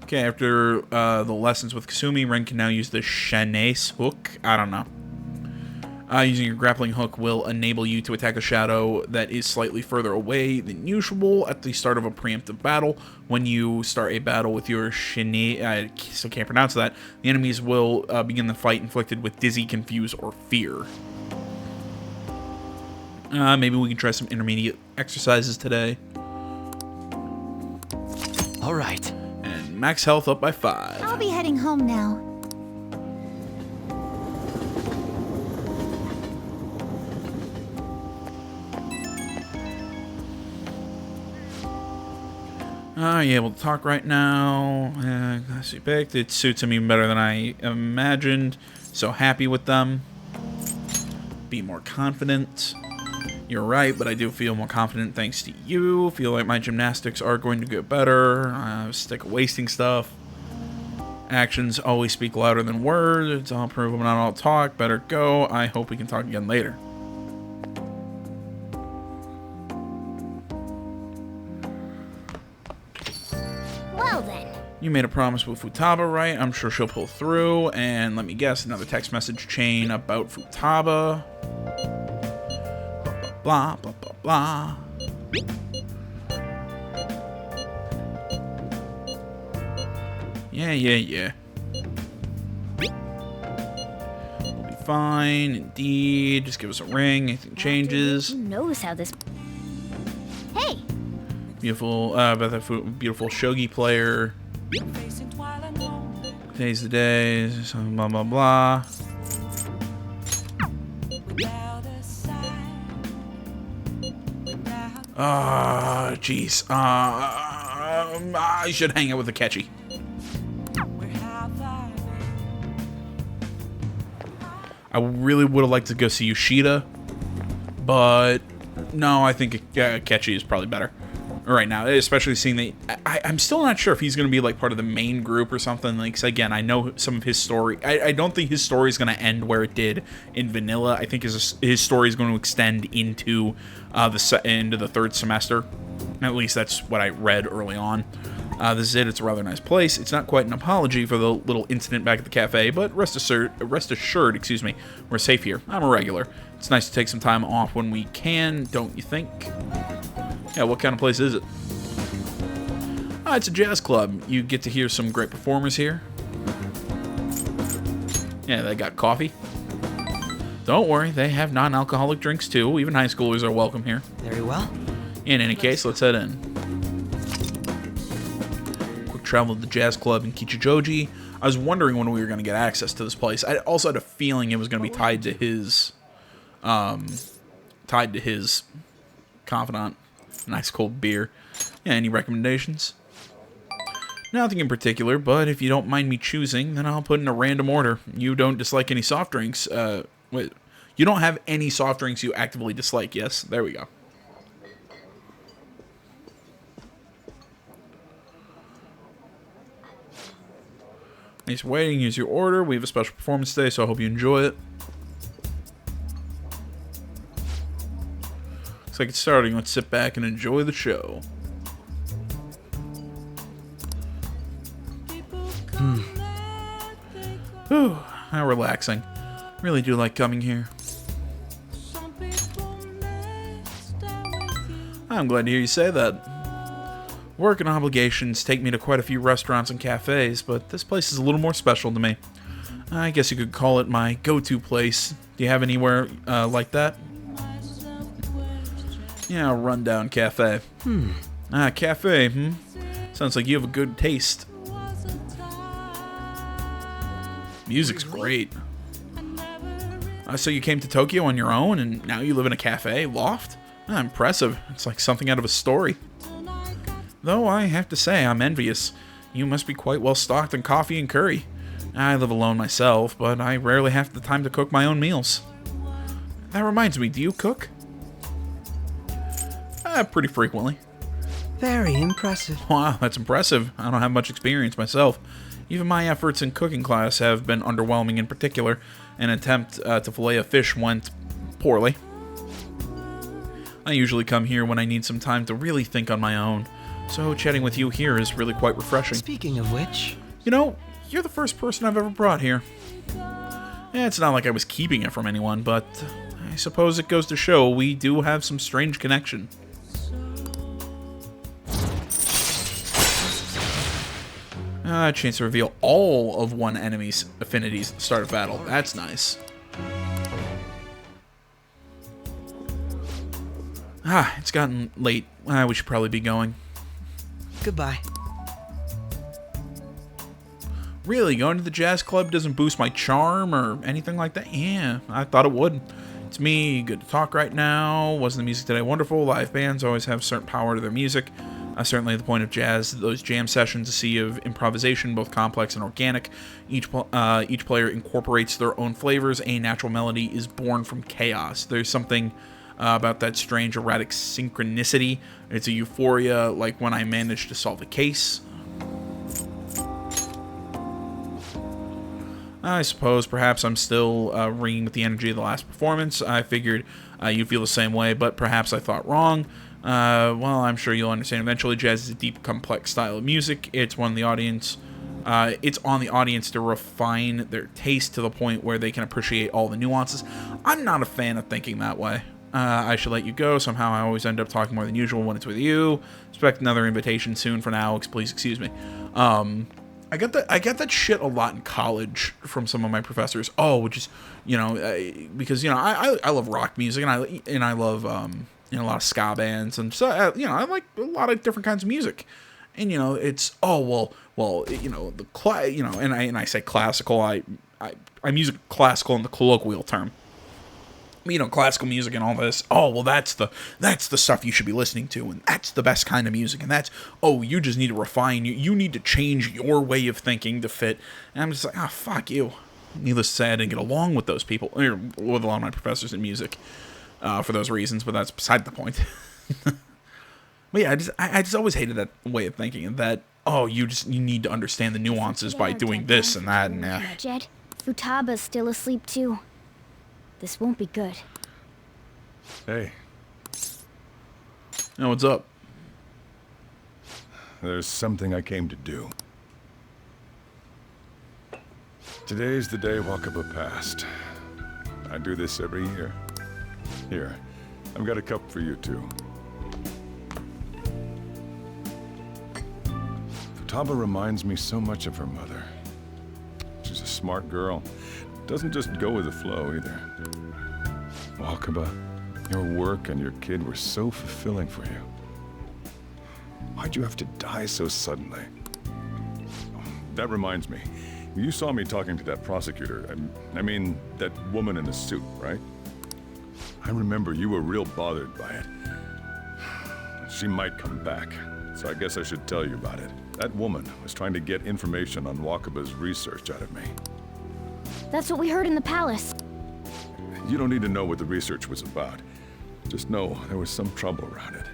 Okay, after the lessons with Kasumi, Ren can now use the Shanace hook. I don't know. Using your grappling hook will enable you to attack a shadow that is slightly further away than usual at the start of a preemptive battle. When you start a battle with your Shanace, I still can't pronounce that, the enemies will begin the fight inflicted with dizzy, confuse, or fear. Maybe we can try some intermediate exercises today. All right. And max health up by 5. I'll be heading home now. Are you able to talk right now? Class you picked. It suits him even better than I imagined. So happy with them. Be more confident. You're right, but I do feel more confident thanks to you. Feel like my gymnastics are going to get better. Stick of wasting stuff. Actions always speak louder than words. I'll prove them, not all talk. Better go. I hope we can talk again later. Well then. You made a promise with Futaba, right? I'm sure she'll pull through. And let me guess, another text message chain about Futaba. Blah, blah, blah, blah. Yeah. We'll be fine, indeed. Just give us a ring. Anything changes. Who knows how this... Hey! Beautiful, beautiful shogi player. Today's the day. So blah blah blah. Jeez. I should hang out with Akechi. I really would have liked to go see Yoshida, but no, I think Akechi is probably better right now, especially seeing that I'm still not sure if he's going to be like part of the main group or something. Like, 'cause again, I know some of his story. I don't think his story is going to end where it did in Vanilla. I think his story is going to extend into the third semester. At least that's what I read early on. This is it. It's a rather nice place. It's not quite an apology for the little incident back at the cafe, but rest assured, we're safe here. I'm a regular. It's nice to take some time off when we can, don't you think? Yeah, what kind of place is it? It's a jazz club. You get to hear some great performers here. Yeah, they got coffee. Don't worry, they have non-alcoholic drinks too. Even high schoolers are welcome here. Very well. In any case, let's head in. Quick travel to the jazz club in Kichijoji. I was wondering when we were going to get access to this place. I also had a feeling it was going to be tied to his confidant. Nice cold beer. Yeah, any recommendations? Nothing in particular, but if you don't mind me choosing, then I'll put in a random order. You don't dislike any soft drinks. Wait, you don't have any soft drinks you actively dislike, yes? There we go. Thanks for waiting. Here's your order. We have a special performance today, so I hope you enjoy it. Looks like it's starting. Let's sit back and enjoy the show. Whew, how relaxing. Really do like coming here. I'm glad to hear you say that. Work and obligations take me to quite a few restaurants and cafes, but this place is a little more special to me. I guess you could call it my go-to place. Do you have anywhere like that? Yeah, a rundown cafe. Cafe, Sounds like you have a good taste. Music's great. So you came to Tokyo on your own, and now you live in a cafe loft? Impressive. It's like something out of a story. Though I have to say, I'm envious. You must be quite well stocked in coffee and curry. I live alone myself, but I rarely have the time to cook my own meals. That reminds me, do you cook? Pretty frequently. Very impressive. Wow, that's impressive. I don't have much experience myself. Even my efforts in cooking class have been underwhelming. In particular, an attempt to fillet a fish went poorly. I usually come here when I need some time to really think on my own, so chatting with you here is really quite refreshing. Speaking of which... You know, you're the first person I've ever brought here. It's not like I was keeping it from anyone, but I suppose it goes to show we do have some strange connection. A chance to reveal all of one enemy's affinities at the start of battle. That's nice. It's gotten late. We should probably be going. Goodbye. Really, going to the jazz club doesn't boost my charm or anything like that? Yeah, I thought it would. It's me, good to talk right now. Wasn't the music today wonderful? Live bands always have certain power to their music. Certainly the point of jazz, those jam sessions, a sea of improvisation, both complex and organic. Each player incorporates their own flavors. A natural melody is born from chaos. There's something about that strange erratic synchronicity. It's a euphoria, like when I managed to solve a case. I suppose perhaps I'm still ringing with the energy of the last performance. I figured you'd feel the same way, but perhaps I thought wrong. Well, I'm sure you'll understand eventually. Jazz is a deep, complex style of music. It's on the audience to refine their taste to the point where they can appreciate all the nuances. I'm not a fan of thinking that way. I should let you go. Somehow I always end up talking more than usual when it's with you. Expect another invitation soon. For now, please excuse me. I got that shit a lot in college from some of my professors. Which is, because I love rock music and I love a lot of ska bands, and so I like a lot of different kinds of music. And it's and I say classical. I'm using classical in the colloquial term. Classical music and all this. That's the stuff you should be listening to, and that's the best kind of music. And that's you just need to refine. You need to change your way of thinking to fit. And I'm just like, fuck you. Needless to say, I didn't get along with those people, or with a lot of my professors in music, for those reasons. But that's beside the point. But yeah, I just always hated that way of thinking, and that you need to understand the nuances by doing this and that, and Jed, Futaba's still asleep too. This won't be good. Hey, what's up? there's something I came to do. Today's the day Wakaba passed. I do this every year. Here, I've got a cup for you too. Futaba reminds me so much of her mother. She's a smart girl. doesn't just go with the flow either. Wakaba, your work and your kid were so fulfilling for you. Why'd you have to die so suddenly? That reminds me. You saw me talking to that prosecutor. I mean, that woman in the suit, right? I remember you were real bothered by it. She might come back, so I guess I should tell you about it. That woman was trying to get information on Wakaba's research out of me. That's what we heard in the palace. You don't need to know what the research was about. Just know there was some trouble around it.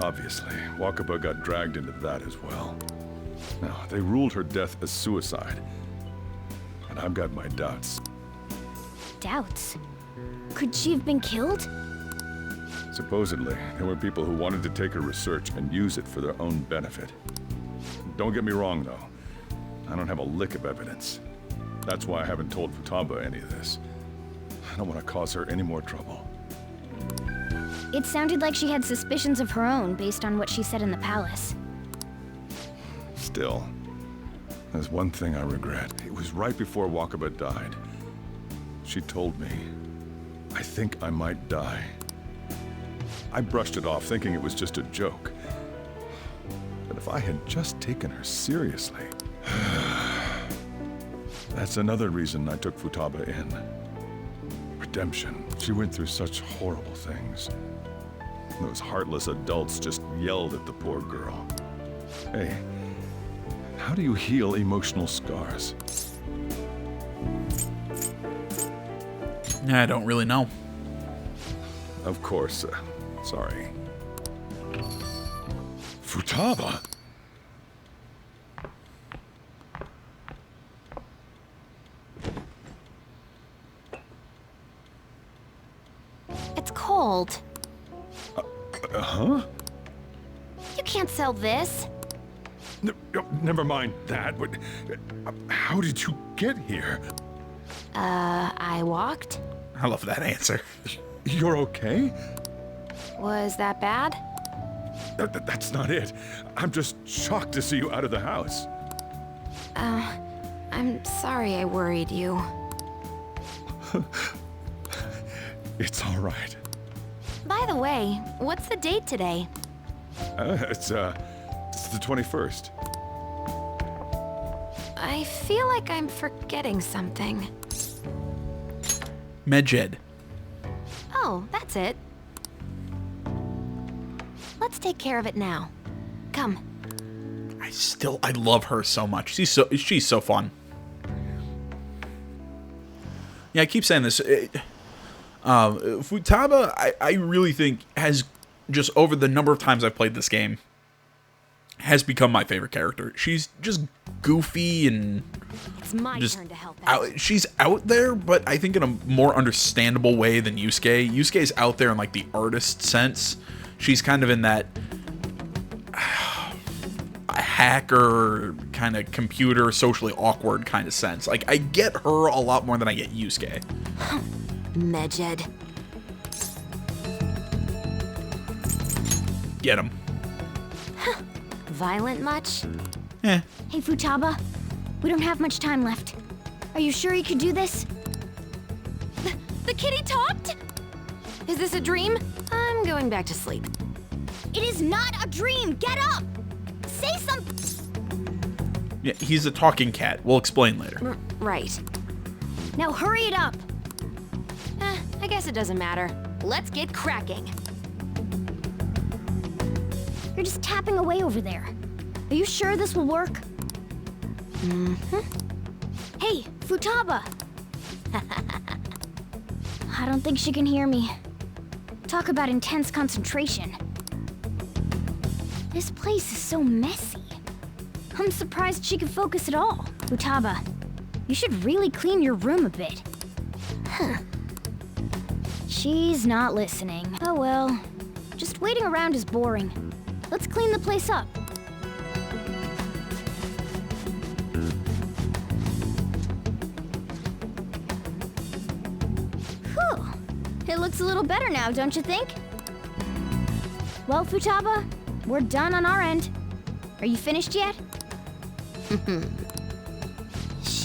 Obviously, Wakaba got dragged into that as well. Now, they ruled her death as suicide. And I've got my doubts. Doubts? Could she have been killed? Supposedly, there were people who wanted to take her research and use it for their own benefit. Don't get me wrong, though. I don't have a lick of evidence. That's why I haven't told Futaba any of this. I don't want to cause her any more trouble. It sounded like she had suspicions of her own based on what she said in the palace. Still, there's one thing I regret. It was right before Wakaba died. She told me, I think I might die. I brushed it off, thinking it was just a joke. But if I had just taken her seriously... That's another reason I took Futaba in. Redemption. She went through such horrible things. Those heartless adults just yelled at the poor girl. Hey, how do you heal emotional scars? I don't really know. Of course. Sorry. Futaba? It's cold. Huh? You can't sell this. Never mind that, but how did you get here? I walked? I love that answer. You're okay? Was that bad? That's not it. I'm just shocked to see you out of the house. I'm sorry I worried you. It's all right. By the way, what's the date today? It's the 21st. I feel like I'm forgetting something. Medjed. Oh, that's it. Let's take care of it now. Come. I love her so much. She's so fun. Yeah, I keep saying this. Futaba, I really think has, just over the number of times I've played this game, has become my favorite character. She's just goofy and It's my just turn to help out. she's out there, but I think in a more understandable way than Yusuke. Yusuke's out there in like the artist sense. She's kind of in that hacker kind of computer, socially awkward kind of sense. Like, I get her a lot more than I get Yusuke. Medjed. Get him. Violent much? Eh. Hey, Futaba. We don't have much time left. Are you sure you could do this? The kitty talked? Is this a dream? I'm going back to sleep. It is not a dream! Get up! Say something! Yeah, he's a talking cat. We'll explain later. Right. Now hurry it up! I guess it doesn't matter. Let's get cracking. You're just tapping away over there. Are you sure this will work? Mm-hmm. Hey, Futaba! I don't think she can hear me. Talk about intense concentration. This place is so messy. I'm surprised she could focus at all. Futaba, you should really clean your room a bit. Huh. She's not listening. Oh well. Just waiting around is boring. Let's clean the place up. Whew. It looks a little better now, don't you think? Well, Futaba, we're done on our end. Are you finished yet?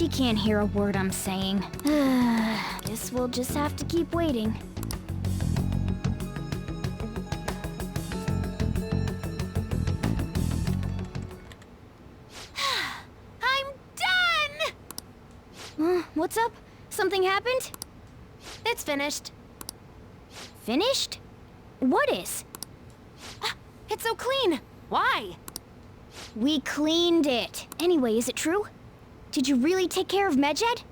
She can't hear a word I'm saying. Guess we'll just have to keep waiting. I'm done! What's up? Something happened? It's finished. Finished? What is? It's so clean. Why? We cleaned it. Anyway, is it true? Did you really take care of Medjed?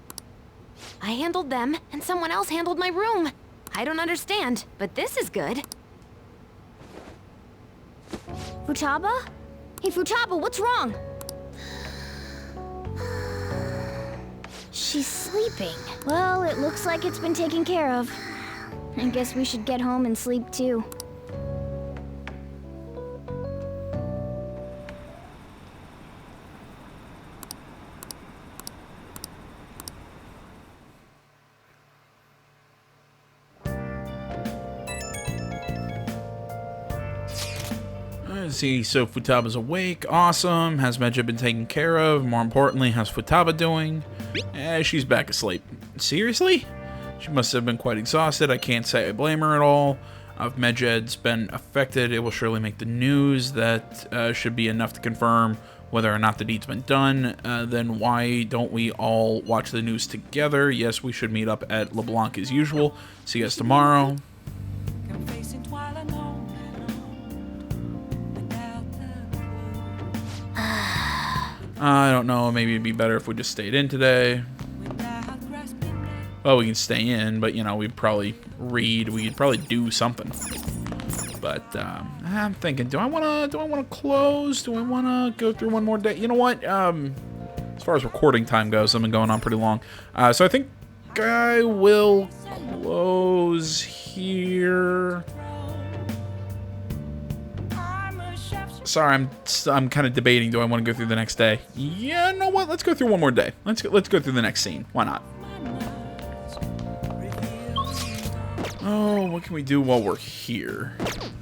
I handled them, and someone else handled my room. I don't understand, but this is good. Futaba? Hey, Futaba, what's wrong? She's sleeping. Well, it looks like it's been taken care of. I guess we should get home and sleep too. See, so Futaba's awake. Awesome. Has Medjed been taken care of? More importantly, how's Futaba doing? She's back asleep. Seriously? She must have been quite exhausted. I can't say I blame her at all. If Medjed's been affected, it will surely make the news. That should be enough to confirm whether or not the deed's been done. Then why don't we all watch the news together? Yes, we should meet up at LeBlanc as usual. See you guys tomorrow. I don't know, maybe it'd be better if we just stayed in today. Well, we can stay in, but, you know, we'd probably read, we'd probably do something. But, I'm thinking, do I wanna close? Do I wanna go through one more day? You know what, as far as recording time goes, I've been going on pretty long. So I think I will close here. Sorry, I'm kind of debating. Do I want to go through the next day? Yeah, you know what? Let's go through one more day. Let's go through the next scene. Why not? Oh, what can we do while we're here?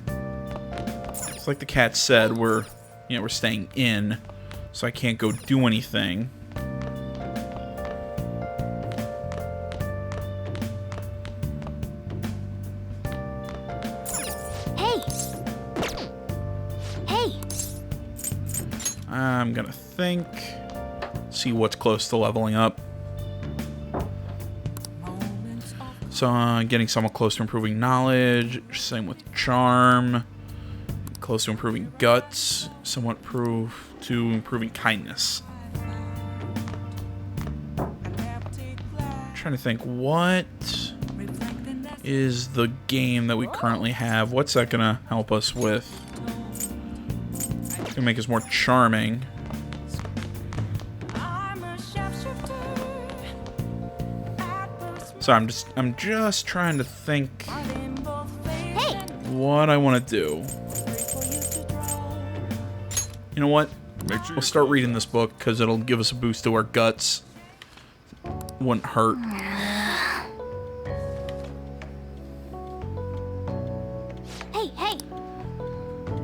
It's like the cat said, we're staying in, so I can't go do anything. I'm gonna think, see what's close to leveling up. So getting somewhat close to improving knowledge, same with charm, close to improving guts, somewhat to improving kindness. I'm trying to think, what is the game that we currently have? What's that gonna help us with? Gonna make us more charming. So I'm just trying to think what I want to do. You know what? We'll start reading this book because it'll give us a boost to our guts. Wouldn't hurt. Hey.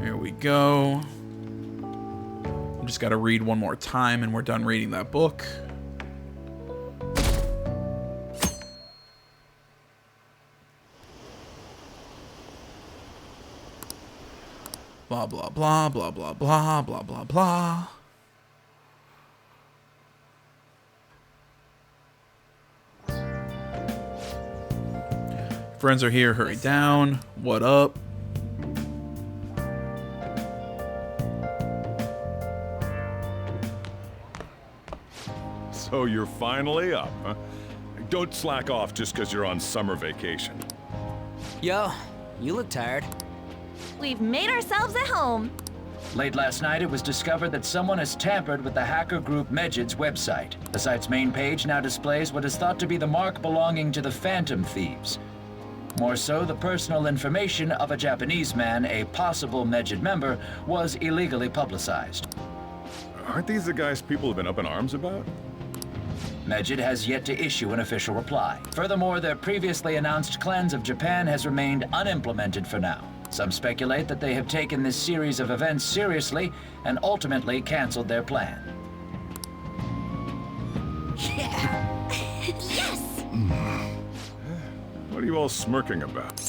Here we go. Just got to read one more time and we're done reading that book. Blah, blah, blah, blah, blah, blah, blah, blah, blah. Friends are here, hurry down. What up? So you're finally up, huh? Don't slack off just because you're on summer vacation. Yo, you look tired. We've made ourselves at home. Late last night, it was discovered that someone has tampered with the hacker group Medjed's website. The site's main page now displays what is thought to be the mark belonging to the Phantom Thieves. More so, the personal information of a Japanese man, a possible Medjed member, was illegally publicized. Aren't these the guys people have been up in arms about? Medjed has yet to issue an official reply. Furthermore, their previously announced cleanse of Japan has remained unimplemented for now. Some speculate that they have taken this series of events seriously and ultimately canceled their plan. What are you all smirking about?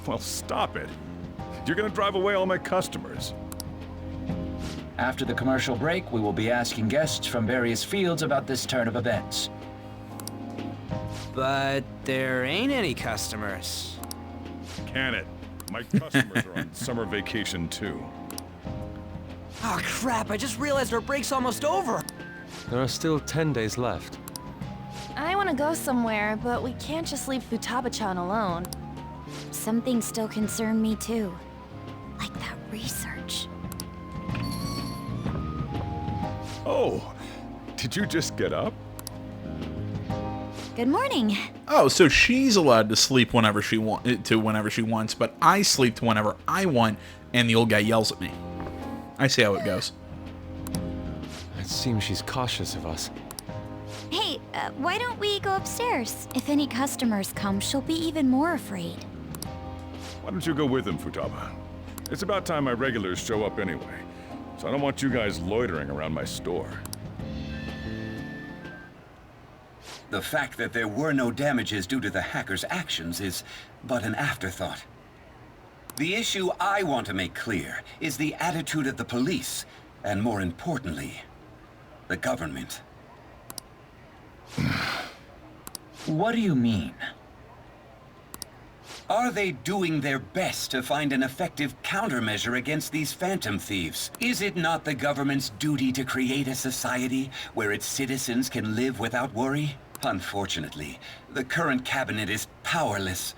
Well, stop it. You're gonna drive away all my customers. After the commercial break, we will be asking guests from various fields about this turn of events. But there ain't any customers. Can it? My customers are on summer vacation too. Oh crap, I just realized our break's almost over. There are still 10 days left. I want to go somewhere, but we can't just leave Futaba-chan alone. Some things still concern me too. Like that research. Oh, did you just get up? Good morning. Oh, so she's allowed to sleep whenever she wants, but I sleep to whenever I want, and the old guy yells at me. I see how it goes. It seems she's cautious of us. Hey, why don't we go upstairs? If any customers come, she'll be even more afraid. Why don't you go with him, Futaba? It's about time my regulars show up anyway, so I don't want you guys loitering around my store. The fact that there were no damages due to the hacker's actions is but an afterthought. The issue I want to make clear is the attitude of the police, and more importantly, the government. What do you mean? Are they doing their best to find an effective countermeasure against these phantom thieves? Is it not the government's duty to create a society where its citizens can live without worry? Unfortunately, the current cabinet is powerless.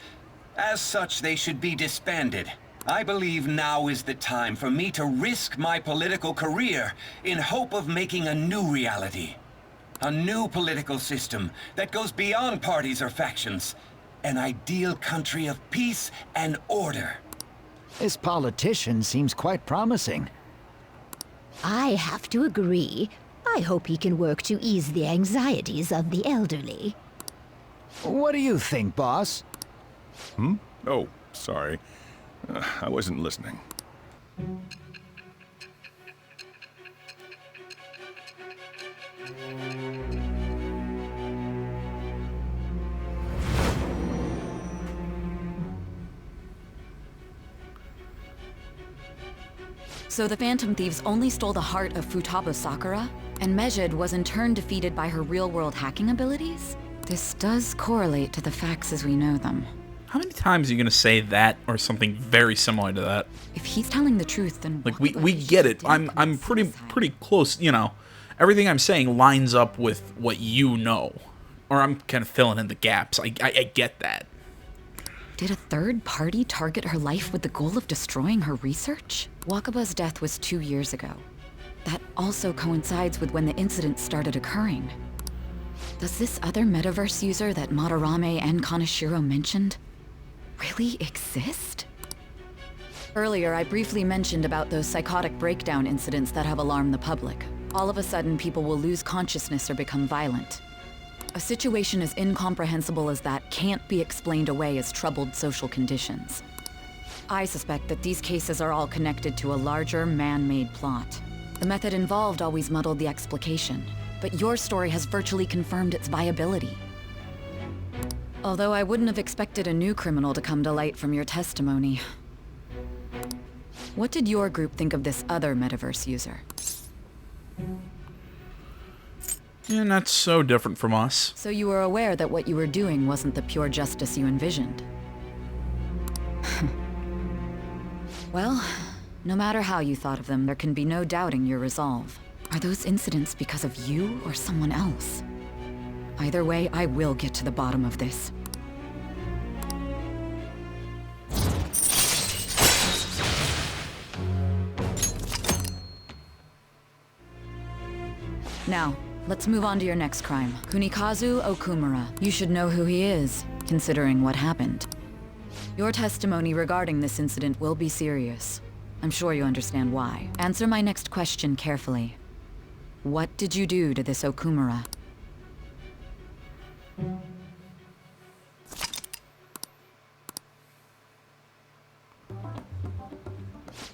As such, they should be disbanded. I believe now is the time for me to risk my political career in hope of making a new reality. A new political system that goes beyond parties or factions. An ideal country of peace and order. This politician seems quite promising. I have to agree. I hope he can work to ease the anxieties of the elderly. What do you think, boss? Oh, sorry. I wasn't listening. So the Phantom Thieves only stole the heart of Futaba Sakura, and Mejid was in turn defeated by her real-world hacking abilities? This does correlate to the facts as we know them. How many times are you gonna say that or something very similar to that? If he's telling the truth, then like we get it. I'm pretty close. You know, everything I'm saying lines up with what you know, or I'm kind of filling in the gaps. I get that. Did a third party target her life with the goal of destroying her research? Wakaba's death was 2 years ago. That also coincides with when the incident started occurring. Does this other metaverse user that Madarame and Kaneshiro mentioned really exist? Earlier, I briefly mentioned about those psychotic breakdown incidents that have alarmed the public. All of a sudden, people will lose consciousness or become violent. A situation as incomprehensible as that can't be explained away as troubled social conditions. I suspect that these cases are all connected to a larger, man-made plot. The method involved always muddled the explication, but your story has virtually confirmed its viability. Although I wouldn't have expected a new criminal to come to light from your testimony. What did your group think of this other metaverse user? Yeah, not so different from us. So you were aware that what you were doing wasn't the pure justice you envisioned? Well, no matter how you thought of them, there can be no doubting your resolve. Are those incidents because of you or someone else? Either way, I will get to the bottom of this. Now, let's move on to your next crime. Kunikazu Okumura. You should know who he is, considering what happened. Your testimony regarding this incident will be serious. I'm sure you understand why. Answer my next question carefully. What did you do to this Okumura?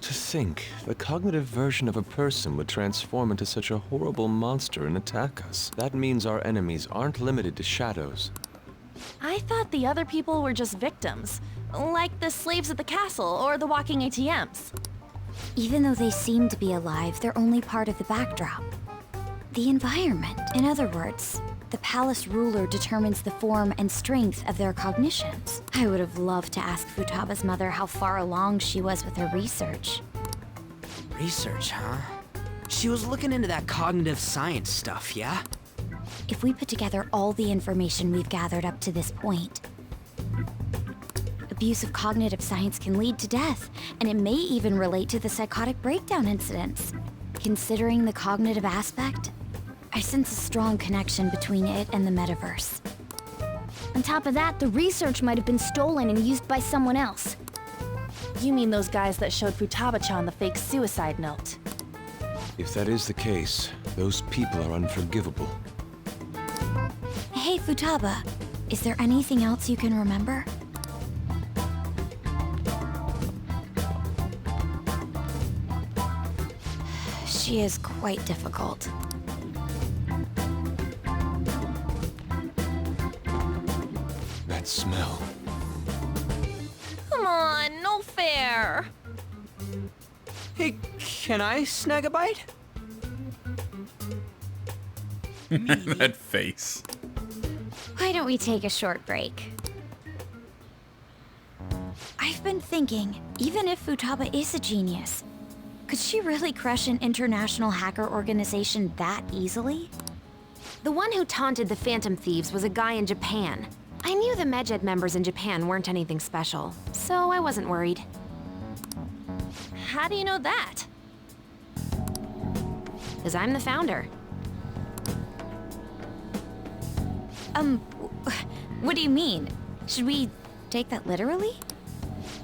To think the cognitive version of a person would transform into such a horrible monster and attack us? That means our enemies aren't limited to shadows. I thought the other people were just victims, like the slaves at the castle or the walking ATMs. Even though they seem to be alive, they're only part of the backdrop. The environment. In other words, the palace ruler determines the form and strength of their cognitions. I would have loved to ask Futaba's mother how far along she was with her research. Research, huh? She was looking into that cognitive science stuff, yeah? If we put together all the information we've gathered up to this point, abuse of cognitive science can lead to death, and it may even relate to the psychotic breakdown incidents. Considering the cognitive aspect, I sense a strong connection between it and the metaverse. On top of that, the research might have been stolen and used by someone else. You mean those guys that showed Futaba-chan the fake suicide note? If that is the case, those people are unforgivable. Hey, Futaba, is there anything else you can remember? She is quite difficult. That smell. Come on, no fair. Hey, can I snag a bite? That face. Why don't we take a short break? I've been thinking, even if Futaba is a genius, could she really crush an international hacker organization that easily? The one who taunted the Phantom Thieves was a guy in Japan. I knew the Medjed members in Japan weren't anything special, so I wasn't worried. How do you know that? Because I'm the founder. What do you mean? Should we take that literally?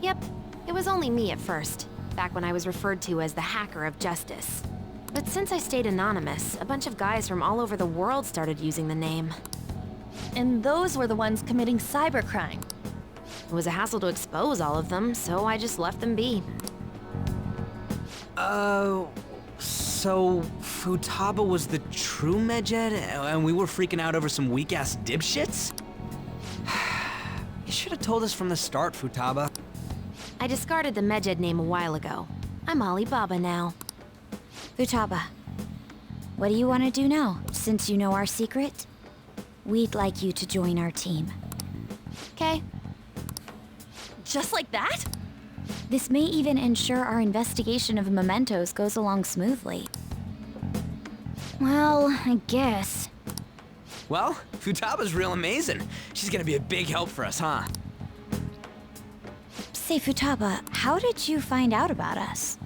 Yep, it was only me at first, back when I was referred to as the Hacker of Justice. But since I stayed anonymous, a bunch of guys from all over the world started using the name. And those were the ones committing cybercrime. It was a hassle to expose all of them, so I just left them be. So Futaba was the true Medjed, and we were freaking out over some weak-ass dipshits? You should have told us from the start, Futaba. I discarded the Medjed name a while ago. I'm Alibaba now. Futaba, what do you want to do now, since you know our secret? We'd like you to join our team. Okay. Just like that? This may even ensure our investigation of mementos goes along smoothly. Well, I guess. Well, Futaba's real amazing. She's gonna be a big help for us, huh? Say, Futaba, how did you find out about us?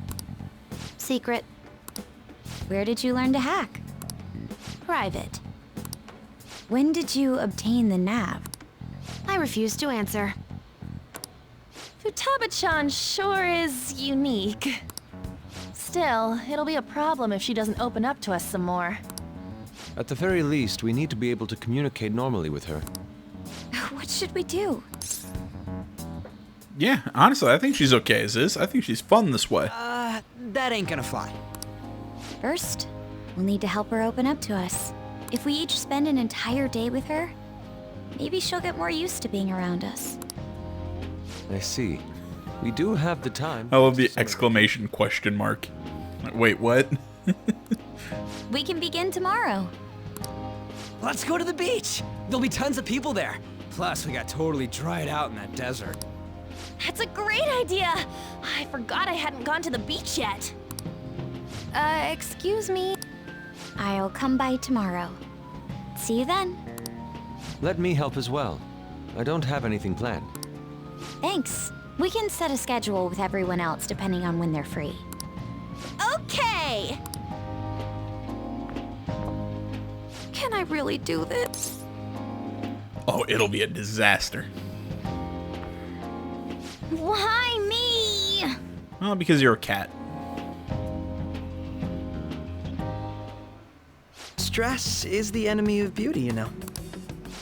Secret. Where did you learn to hack? Private. When did you obtain the nav? I refuse to answer. Futaba-chan sure is unique. Still, it'll be a problem if she doesn't open up to us some more. At the very least, we need to be able to communicate normally with her. What should we do? Yeah, honestly, I think she's okay as is. I think she's fun this way. That ain't gonna fly. First, we'll need to help her open up to us. If we each spend an entire day with her, maybe she'll get more used to being around us. I see. We do have the time. I love the exclamation question mark. Wait, what? We can begin tomorrow. Let's go to the beach. There'll be tons of people there. Plus, we got totally dried out in that desert. That's a great idea! I forgot I hadn't gone to the beach yet. Excuse me. I'll come by tomorrow. See you then. Let me help as well. I don't have anything planned. Thanks. We can set a schedule with everyone else depending on when they're free. Okay! Can I really do this? Oh, it'll be a disaster. Why me? Well, because you're a cat. Stress is the enemy of beauty, you know.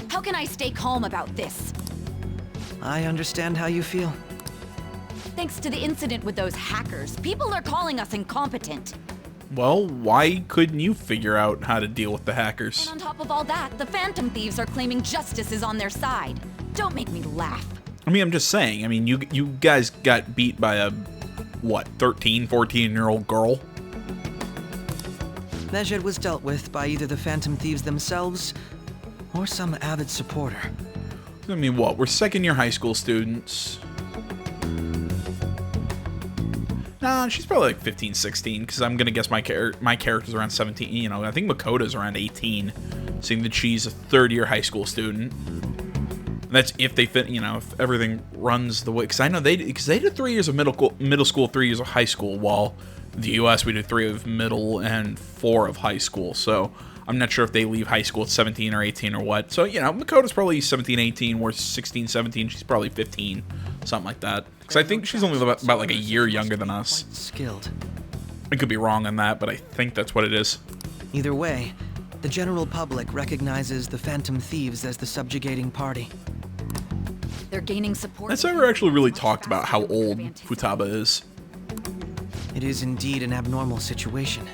How can I stay calm about this? I understand how you feel. Thanks to the incident with those hackers, people are calling us incompetent. Well, why couldn't you figure out how to deal with the hackers? And on top of all that, the Phantom Thieves are claiming justice is on their side. Don't make me laugh. I mean, I'm just saying. I mean, you guys got beat by a, what, 13, 14-year-old girl? Medjed was dealt with by either the Phantom Thieves themselves or some avid supporter. I mean, what? We're second-year high school students. Nah, she's probably like 15, 16, because I'm going to guess my character's around 17. You know, I think Makota's around 18, seeing that she's a third-year high school student. And that's if they fit, you know, if everything runs the way. Because I know they did 3 years of middle school, 3 years of high school, while the U.S. we do 3 of middle and 4 of high school. So I'm not sure if they leave high school at 17 or 18 or what. So, you know, Makota's probably 17, 18, whereas 16, 17, she's probably 15, something like that. Because I think she's only about like a year younger than us. Skilled. I could be wrong on that, but I think that's what it is. Either way, the general public recognizes the Phantom Thieves as the subjugating party. They're gaining support. That's never actually really talked about how old Futaba is. It is indeed an abnormal situation.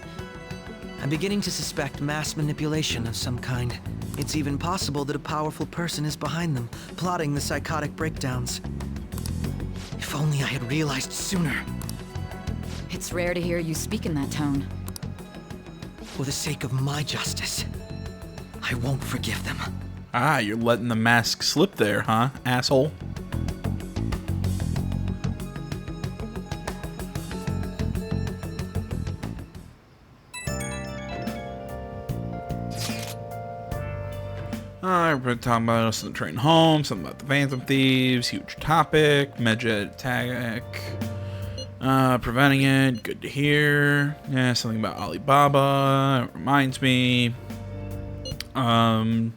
I'm beginning to suspect mass manipulation of some kind. It's even possible that a powerful person is behind them, plotting the psychotic breakdowns. If only I had realized sooner. It's rare to hear you speak in that tone. For the sake of my justice, I won't forgive them. Ah, you're letting the mask slip there, huh, asshole? Alright, we're talking about us on the train home, something about the Phantom Thieves, huge topic, Medjed attack, preventing it, good to hear. Yeah, something about Alibaba, it reminds me. The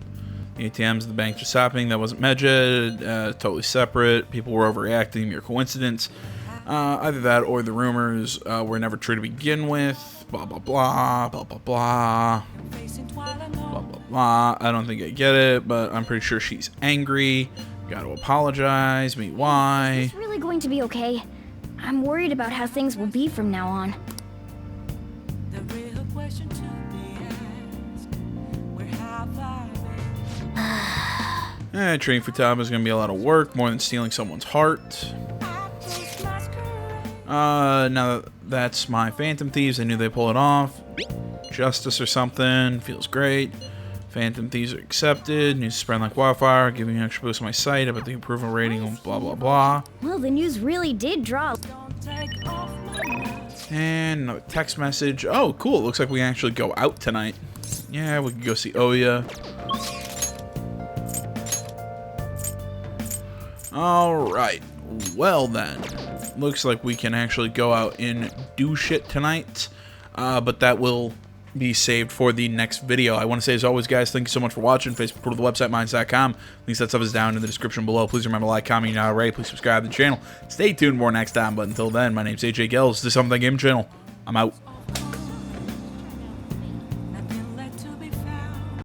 ATMs of the bank just stopping, that wasn't Medjed, totally separate, people were overreacting, mere coincidence. Either that or the rumors were never true to begin with, blah blah blah, blah blah blah. Blah, blah, blah. I don't think I get it, but I'm pretty sure she's angry. Gotta apologize. Me, why? Is this really going to be okay? I'm worried about how things will be from now on. Training Futaba is gonna be a lot of work, more than stealing someone's heart. Now that's my Phantom Thieves. I knew they'd pull it off. Justice or something. Feels great. Phantom Thieves are accepted. News is spreading like wildfire. Giving an extra boost to my site about the approval rating. Blah, blah, blah. Well, the news really did draw. And another text message. Oh, cool. It looks like we can actually go out tonight. Yeah, we can go see Oya. Alright. Well then. Looks like we can actually go out and do shit tonight. But that will be saved for the next video. I want to say, as always, guys, thank you so much for watching. Facebook, Twitter, the website, Minds.com. Links that stuff is down in the description below. Please remember to like, comment, and already. Please subscribe to the channel. Stay tuned more next time. But until then, my name's AJ Gels. This is Something Game Channel. I'm out.